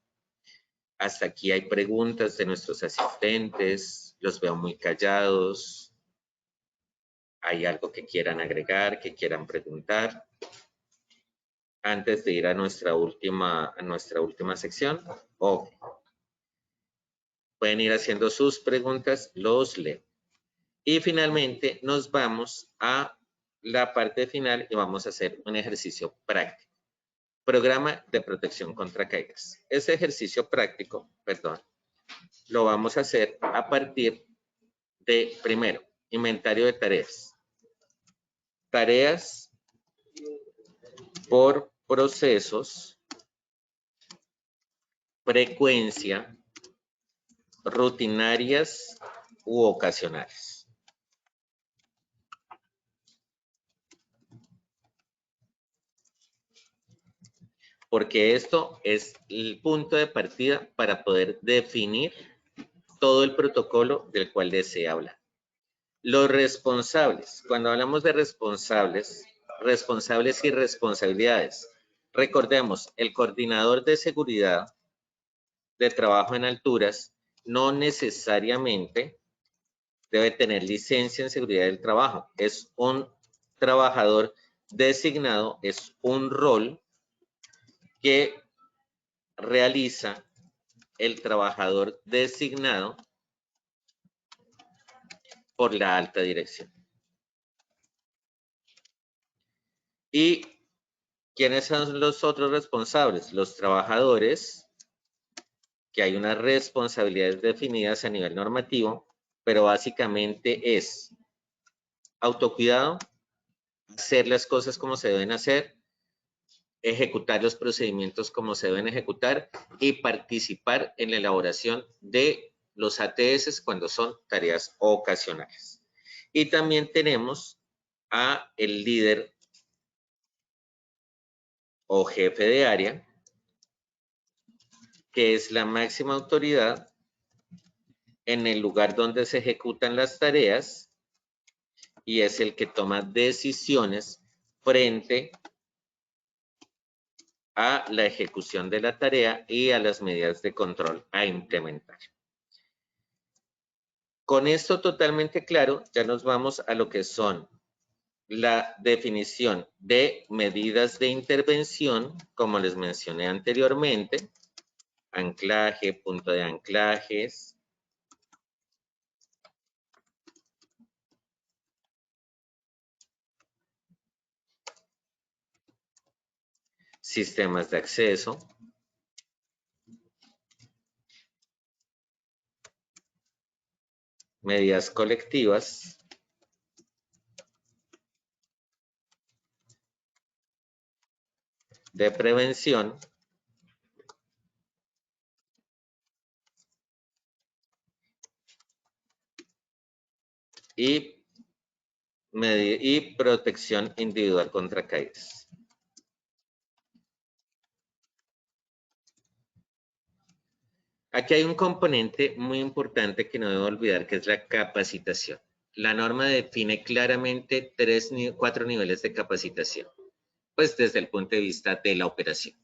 Hasta aquí hay preguntas de nuestros asistentes, los veo muy callados. ¿Hay algo que quieran agregar, que quieran preguntar? Antes de ir a nuestra última sección. Okay. Pueden ir haciendo sus preguntas, los leo. Y finalmente nos vamos a la parte final y vamos a hacer un ejercicio práctico. Programa de protección contra caídas. Ese ejercicio práctico, lo vamos a hacer a partir de, primero, inventario de tareas. Tareas por procesos, frecuencia, rutinarias u ocasionales. porque esto es el punto de partida para poder definir todo el protocolo del cual desea hablar. Los responsables, cuando hablamos de responsables y responsabilidades, recordemos, el coordinador de seguridad de trabajo en alturas no necesariamente debe tener licencia en seguridad del trabajo. Es un trabajador designado, es un rol que realiza el trabajador designado por la alta dirección. ¿Y quiénes son los otros responsables? Los trabajadores, que hay unas responsabilidades definidas a nivel normativo, pero básicamente es autocuidado, hacer las cosas como se deben hacer, ejecutar los procedimientos como se deben ejecutar y participar en la elaboración de los ATS cuando son tareas ocasionales. Y también tenemos a el líder o jefe de área, que es la máxima autoridad en el lugar donde se ejecutan las tareas y es el que toma decisiones frente a la ejecución de la tarea y a las medidas de control a implementar. Con esto totalmente claro, ya nos vamos a lo que son la definición de medidas de intervención, como les mencioné anteriormente, anclaje, punto de anclajes, sistemas de acceso, medidas colectivas, de prevención, y protección individual contra caídas. Aquí hay un componente muy importante que no debo olvidar, que es la capacitación. La norma define claramente 4 niveles de capacitación, pues desde el punto de vista de la operación.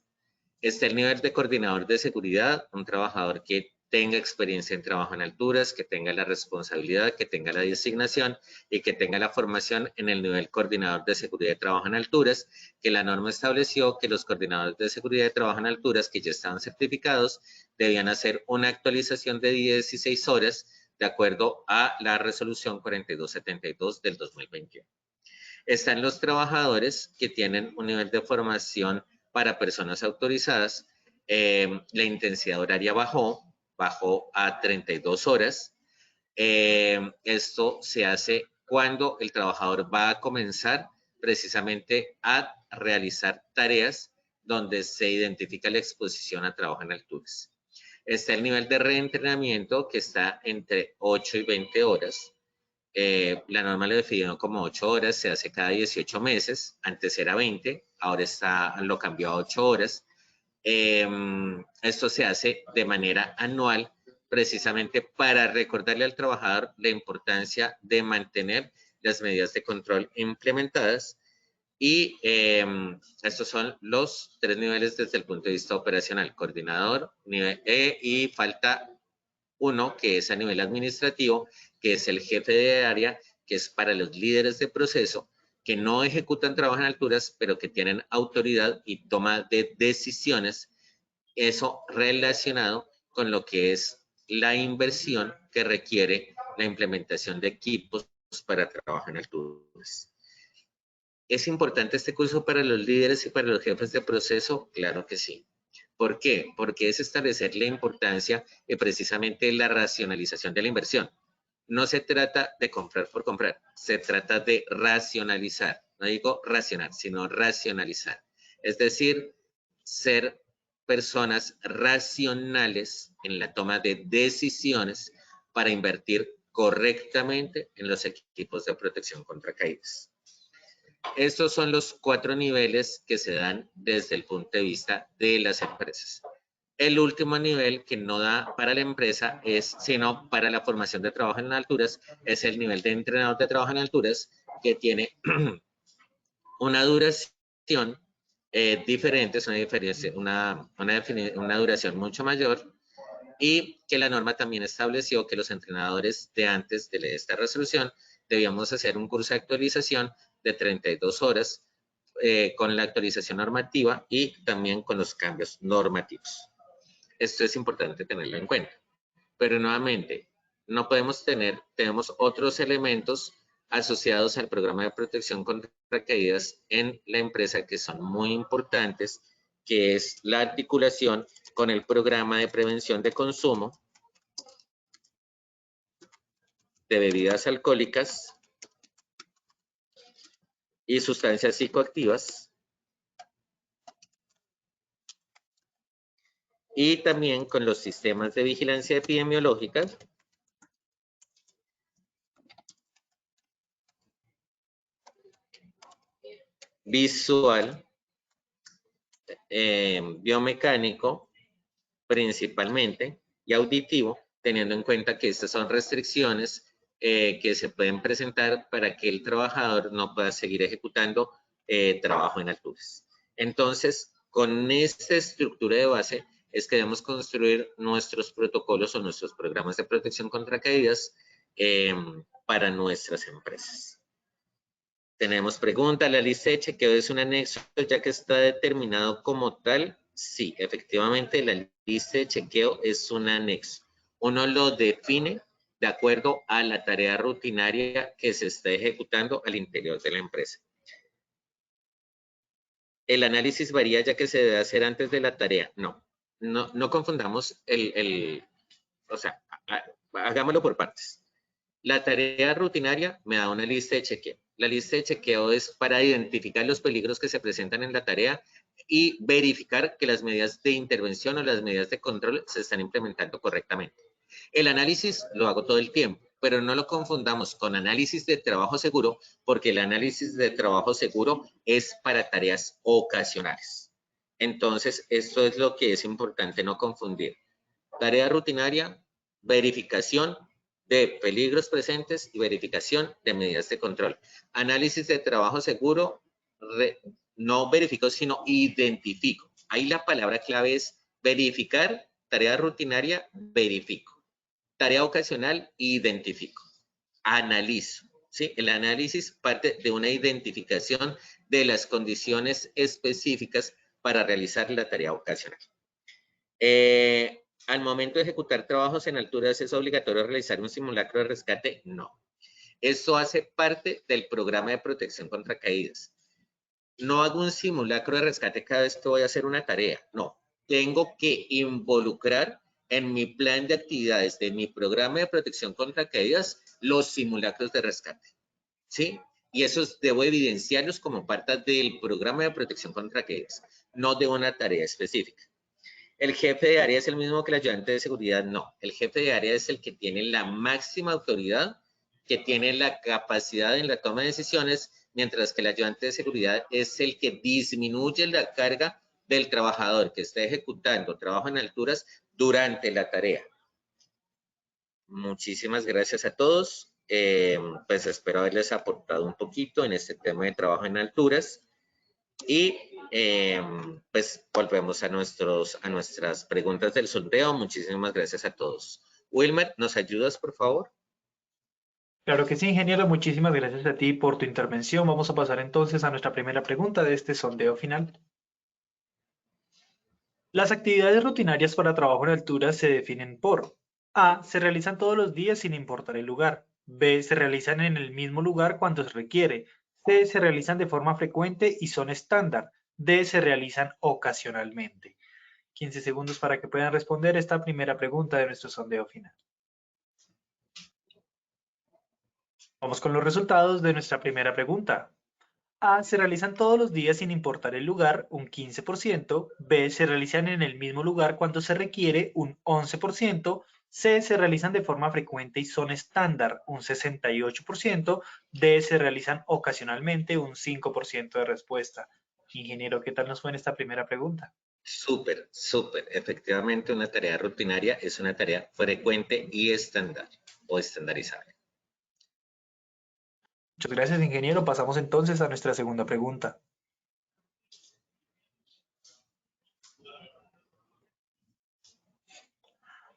Está el nivel de coordinador de seguridad, un trabajador que tenga experiencia en trabajo en alturas, que tenga la responsabilidad, que tenga la designación y que tenga la formación en el nivel coordinador de seguridad de trabajo en alturas, que la norma estableció que los coordinadores de seguridad de trabajo en alturas que ya estaban certificados debían hacer una actualización de 16 horas de acuerdo a la resolución 4272 del 2021. Están los trabajadores que tienen un nivel de formación para personas autorizadas. La intensidad horaria bajó a 32 horas. Esto se hace cuando el trabajador va a comenzar precisamente a realizar tareas donde se identifica la exposición a trabajo en alturas. Está el nivel de reentrenamiento que está entre 8 y 20 horas. La norma lo definió como 8 horas, se hace cada 18 meses, antes era 20, ahora lo cambió a 8 horas. Esto se hace de manera anual, precisamente para recordarle al trabajador la importancia de mantener las medidas de control implementadas. Y estos son los 3 niveles desde el punto de vista operacional: coordinador, nivel E, y falta uno que es a nivel administrativo, que es el jefe de área, que es para los líderes de proceso, que no ejecutan trabajo en alturas, pero que tienen autoridad y toma de decisiones, eso relacionado con lo que es la inversión que requiere la implementación de equipos para trabajo en alturas. ¿Es importante este curso para los líderes y para los jefes de proceso? Claro que sí. ¿Por qué? Porque es establecer la importancia de precisamente la racionalización de la inversión. No se trata de comprar por comprar, se trata de racionalizar. No digo racionar, sino racionalizar. Es decir, ser personas racionales en la toma de decisiones para invertir correctamente en los equipos de protección contra caídas. Estos son los 4 niveles que se dan desde el punto de vista de las empresas. El último nivel que no da para la empresa sino para la formación de trabajo en alturas, es el nivel de entrenador de trabajo en alturas, que tiene una duración diferente, es una duración mucho mayor, y que la norma también estableció que los entrenadores de antes de esta resolución debíamos hacer un curso de actualización de 32 horas con la actualización normativa y también con los cambios normativos. Esto es importante tenerlo en cuenta. Pero nuevamente, no podemos tenemos otros elementos asociados al programa de protección contra caídas en la empresa que son muy importantes, que es la articulación con el programa de prevención de consumo de bebidas alcohólicas y sustancias psicoactivas, y también con los sistemas de vigilancia epidemiológica visual, biomecánico principalmente, y auditivo, teniendo en cuenta que estas son restricciones que se pueden presentar para que el trabajador no pueda seguir ejecutando trabajo en alturas. Entonces, con esta estructura de base es que debemos construir nuestros protocolos o nuestros programas de protección contra caídas para nuestras empresas. Tenemos pregunta, ¿la lista de chequeo es un anexo ya que está determinado como tal? Sí, efectivamente la lista de chequeo es un anexo. Uno lo define de acuerdo a la tarea rutinaria que se está ejecutando al interior de la empresa. El análisis varía ya que se debe hacer antes de la tarea. No confundamos o sea, hagámoslo por partes. La tarea rutinaria me da una lista de chequeo. La lista de chequeo es para identificar los peligros que se presentan en la tarea y verificar que las medidas de intervención o las medidas de control se están implementando correctamente. El análisis lo hago todo el tiempo, pero no lo confundamos con análisis de trabajo seguro, porque el análisis de trabajo seguro es para tareas ocasionales. Entonces, esto es lo que es importante no confundir. Tarea rutinaria, verificación de peligros presentes y verificación de medidas de control. Análisis de trabajo seguro, no verifico, sino identifico. Ahí la palabra clave es verificar, tarea rutinaria, verifico. Tarea ocasional, identifico. Analizo. ¿Sí? El análisis parte de una identificación de las condiciones específicas para realizar la tarea ocasional. Al momento de ejecutar trabajos en alturas, ¿es obligatorio realizar un simulacro de rescate? No. Eso hace parte del programa de protección contra caídas. No hago un simulacro de rescate cada vez que voy a hacer una tarea. No. Tengo que involucrar en mi plan de actividades de mi programa de protección contra caídas los simulacros de rescate. ¿Sí? Y esos debo evidenciarlos como parte del programa de protección contra caídas, no de una tarea específica. ¿El jefe de área es el mismo que el ayudante de seguridad? No. El jefe de área es el que tiene la máxima autoridad, que tiene la capacidad en la toma de decisiones, mientras que el ayudante de seguridad es el que disminuye la carga del trabajador que está ejecutando trabajo en alturas durante la tarea. Muchísimas gracias a todos. Pues espero haberles aportado un poquito en este tema de trabajo en alturas. Y pues volvemos a nuestras preguntas del sondeo. Muchísimas gracias a todos. Wilmer, ¿nos ayudas, por favor? Claro que sí, ingeniero. Muchísimas gracias a ti por tu intervención. Vamos a pasar entonces a nuestra primera pregunta de este sondeo final. Las actividades rutinarias para trabajo en altura se definen por A. Se realizan todos los días sin importar el lugar. B. Se realizan en el mismo lugar cuando se requiere. C. Se realizan de forma frecuente y son estándar. D. Se realizan ocasionalmente. 15 segundos para que puedan responder esta primera pregunta de nuestro sondeo final. Vamos con los resultados de nuestra primera pregunta. A. Se realizan todos los días sin importar el lugar, un 15%. B. Se realizan en el mismo lugar cuando se requiere, un 11%. C, se realizan de forma frecuente y son estándar, un 68%. D, se realizan ocasionalmente, un 5% de respuesta. Ingeniero, ¿qué tal nos fue en esta primera pregunta? Súper, súper. Efectivamente, una tarea rutinaria es una tarea frecuente y estándar o estandarizable. Muchas gracias, ingeniero. Pasamos entonces a nuestra segunda pregunta.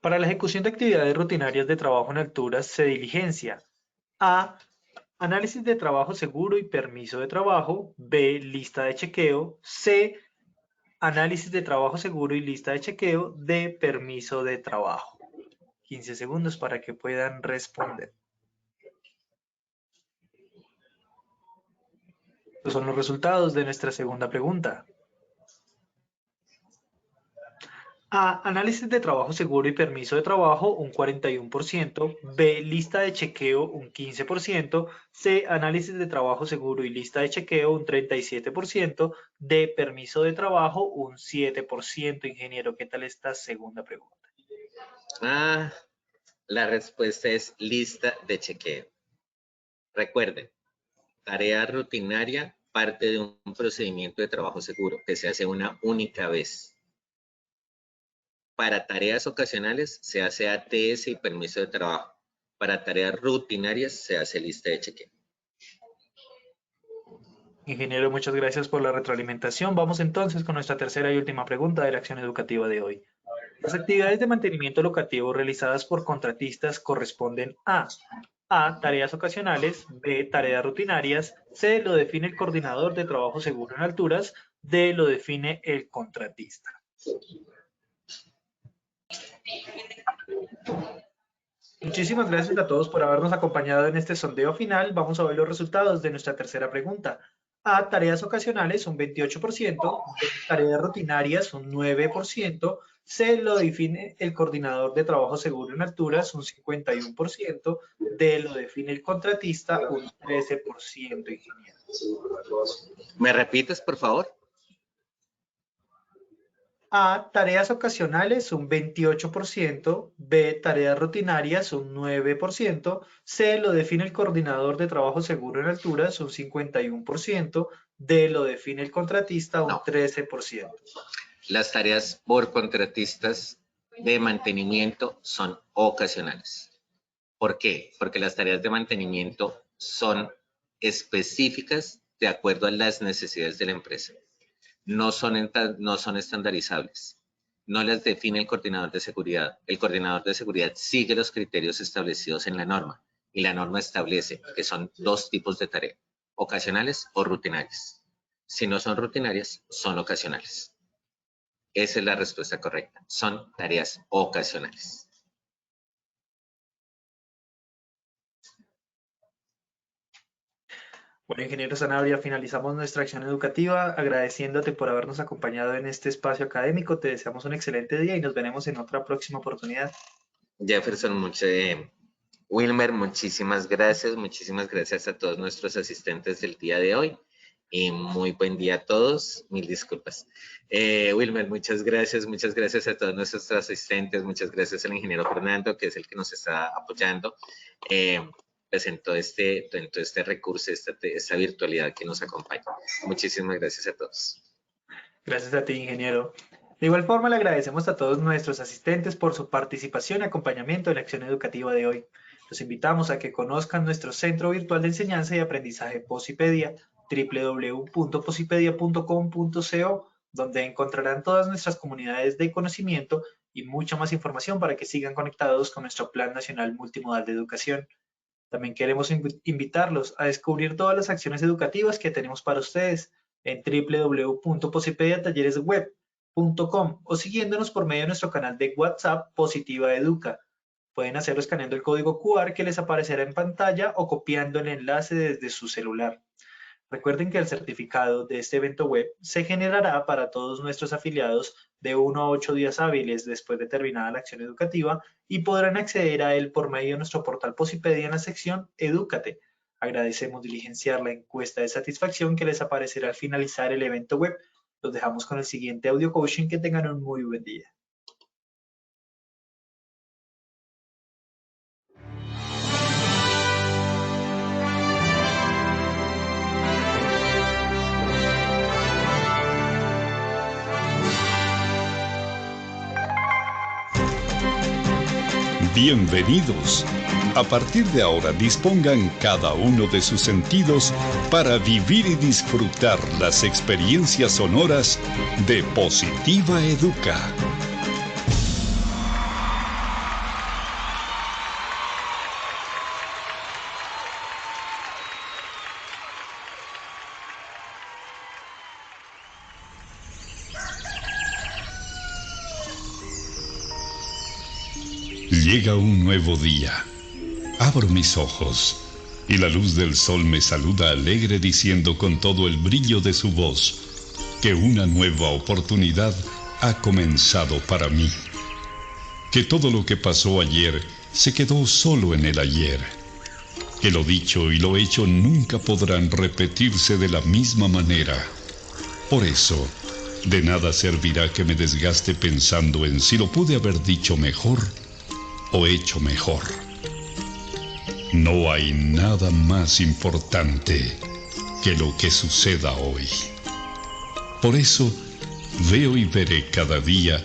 Para la ejecución de actividades rutinarias de trabajo en alturas se diligencia A. Análisis de trabajo seguro y permiso de trabajo. B. Lista de chequeo. C. Análisis de trabajo seguro y lista de chequeo. D. Permiso de trabajo. 15 segundos para que puedan responder. Estos son los resultados de nuestra segunda pregunta. A. Análisis de trabajo seguro y permiso de trabajo, un 41%. B. Lista de chequeo, un 15%. C. Análisis de trabajo seguro y lista de chequeo, un 37%. D. Permiso de trabajo, un 7%. Ingeniero, ¿qué tal esta segunda pregunta? La respuesta es lista de chequeo. Recuerden, tarea rutinaria parte de un procedimiento de trabajo seguro que se hace una única vez. Para tareas ocasionales se hace ATS y permiso de trabajo. Para tareas rutinarias se hace lista de chequeo. Ingeniero, muchas gracias por la retroalimentación. Vamos entonces con nuestra tercera y última pregunta de la acción educativa de hoy. Las actividades de mantenimiento locativo realizadas por contratistas corresponden a tareas ocasionales. B, tareas rutinarias. C, lo define el coordinador de trabajo seguro en alturas. D, lo define el contratista. Muchísimas gracias a todos por habernos acompañado en este sondeo final. Vamos a ver los resultados de nuestra tercera pregunta. A, tareas ocasionales, un 28%. B, tareas rutinarias, un 9%. C, lo define el coordinador de trabajo seguro en alturas, un 51%. D, lo define el contratista, un 13%, ingeniero. ¿Me repites, por favor? A, tareas ocasionales, un 28%. B, tareas rutinarias, un 9%. C, lo define el coordinador de trabajo seguro en alturas, un 51%. D, lo define el contratista, un 13%. Las tareas por contratistas de mantenimiento son ocasionales. ¿Por qué? Porque las tareas de mantenimiento son específicas de acuerdo a las necesidades de la empresa. No son estandarizables. No las define el coordinador de seguridad. El coordinador de seguridad sigue los criterios establecidos en la norma y la norma establece que son dos tipos de tarea, ocasionales o rutinarias. Si no son rutinarias, son ocasionales. Esa es la respuesta correcta. Son tareas ocasionales. Bueno, ingeniero Sanabria, finalizamos nuestra acción educativa agradeciéndote por habernos acompañado en este espacio académico. Te deseamos un excelente día y nos veremos en otra próxima oportunidad. Jefferson, Wilmer, muchísimas gracias a todos nuestros asistentes del día de hoy y muy buen día a todos, mil disculpas. Wilmer, muchas gracias a todos nuestros asistentes, muchas gracias al ingeniero Fernando, que es el que nos está apoyando pues en todo este recurso, esta virtualidad que nos acompaña. Muchísimas gracias a todos. Gracias a ti, ingeniero. De igual forma, le agradecemos a todos nuestros asistentes por su participación y acompañamiento en la acción educativa de hoy. Los invitamos a que conozcan nuestro Centro Virtual de Enseñanza y Aprendizaje Posipedia, www.posipedia.com.co, donde encontrarán todas nuestras comunidades de conocimiento y mucha más información para que sigan conectados con nuestro Plan Nacional Multimodal de Educación. También queremos invitarlos a descubrir todas las acciones educativas que tenemos para ustedes en www.posipediatalleresweb.com o siguiéndonos por medio de nuestro canal de WhatsApp Positiva Educa. Pueden hacerlo escaneando el código QR que les aparecerá en pantalla o copiando el enlace desde su celular. Recuerden que el certificado de este evento web se generará para todos nuestros afiliados de 1 a 8 días hábiles después de terminada la acción educativa y podrán acceder a él por medio de nuestro portal Posipedia en la sección Edúcate. Agradecemos diligenciar la encuesta de satisfacción que les aparecerá al finalizar el evento web. Los dejamos con el siguiente audio coaching. Que tengan un muy buen día. Bienvenidos. A partir de ahora dispongan cada uno de sus sentidos para vivir y disfrutar las experiencias sonoras de Positiva Educa. Llega un nuevo día. Abro mis ojos y la luz del sol me saluda alegre diciendo con todo el brillo de su voz que una nueva oportunidad ha comenzado para mí. Que todo lo que pasó ayer se quedó solo en el ayer. Que lo dicho y lo hecho nunca podrán repetirse de la misma manera. Por eso, de nada servirá que me desgaste pensando en si lo pude haber dicho mejor o hecho mejor. No hay nada más importante que lo que suceda hoy. Por eso, veo y veré cada día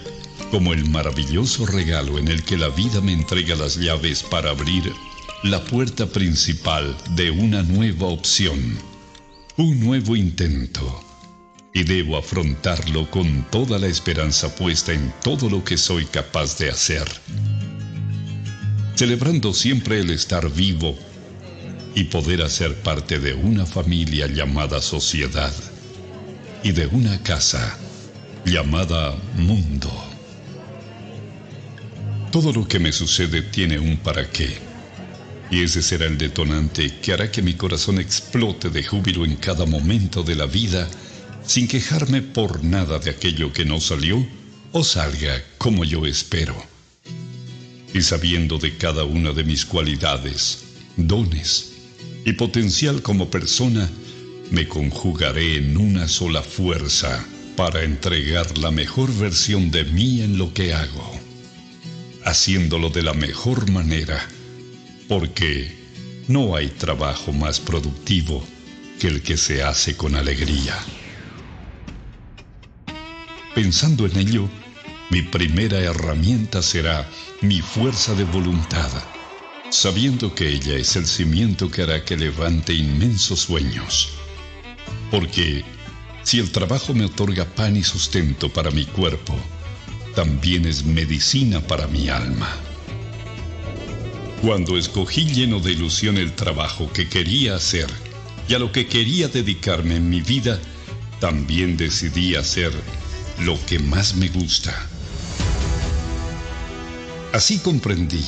como el maravilloso regalo en el que la vida me entrega las llaves para abrir la puerta principal de una nueva opción, un nuevo intento, y debo afrontarlo con toda la esperanza puesta en todo lo que soy capaz de hacer, celebrando siempre el estar vivo y poder hacer parte de una familia llamada sociedad y de una casa llamada mundo. Todo lo que me sucede tiene un para qué, y ese será el detonante que hará que mi corazón explote de júbilo en cada momento de la vida, sin quejarme por nada de aquello que no salió o salga como yo espero. Y sabiendo de cada una de mis cualidades, dones y potencial como persona, me conjugaré en una sola fuerza para entregar la mejor versión de mí en lo que hago, haciéndolo de la mejor manera, porque no hay trabajo más productivo que el que se hace con alegría. Pensando en ello, mi primera herramienta será mi fuerza de voluntad, sabiendo que ella es el cimiento que hará que levante inmensos sueños. Porque si el trabajo me otorga pan y sustento para mi cuerpo, también es medicina para mi alma. Cuando escogí lleno de ilusión el trabajo que quería hacer y a lo que quería dedicarme en mi vida, también decidí hacer lo que más me gusta. Así comprendí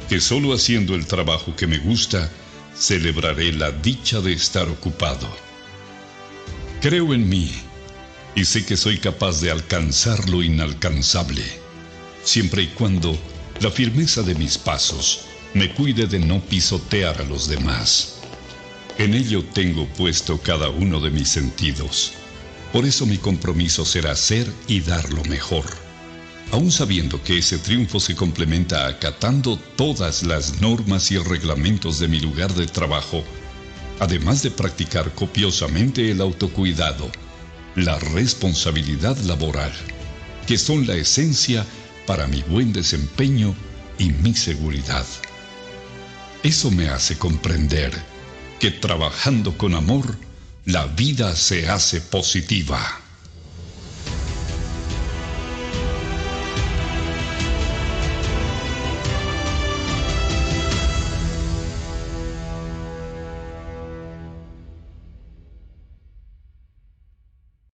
que solo haciendo el trabajo que me gusta, celebraré la dicha de estar ocupado. Creo en mí y sé que soy capaz de alcanzar lo inalcanzable, siempre y cuando la firmeza de mis pasos me cuide de no pisotear a los demás. En ello tengo puesto cada uno de mis sentidos. Por eso mi compromiso será ser y dar lo mejor, aun sabiendo que ese triunfo se complementa acatando todas las normas y reglamentos de mi lugar de trabajo, además de practicar copiosamente el autocuidado, la responsabilidad laboral, que son la esencia para mi buen desempeño y mi seguridad. Eso me hace comprender que trabajando con amor, la vida se hace positiva.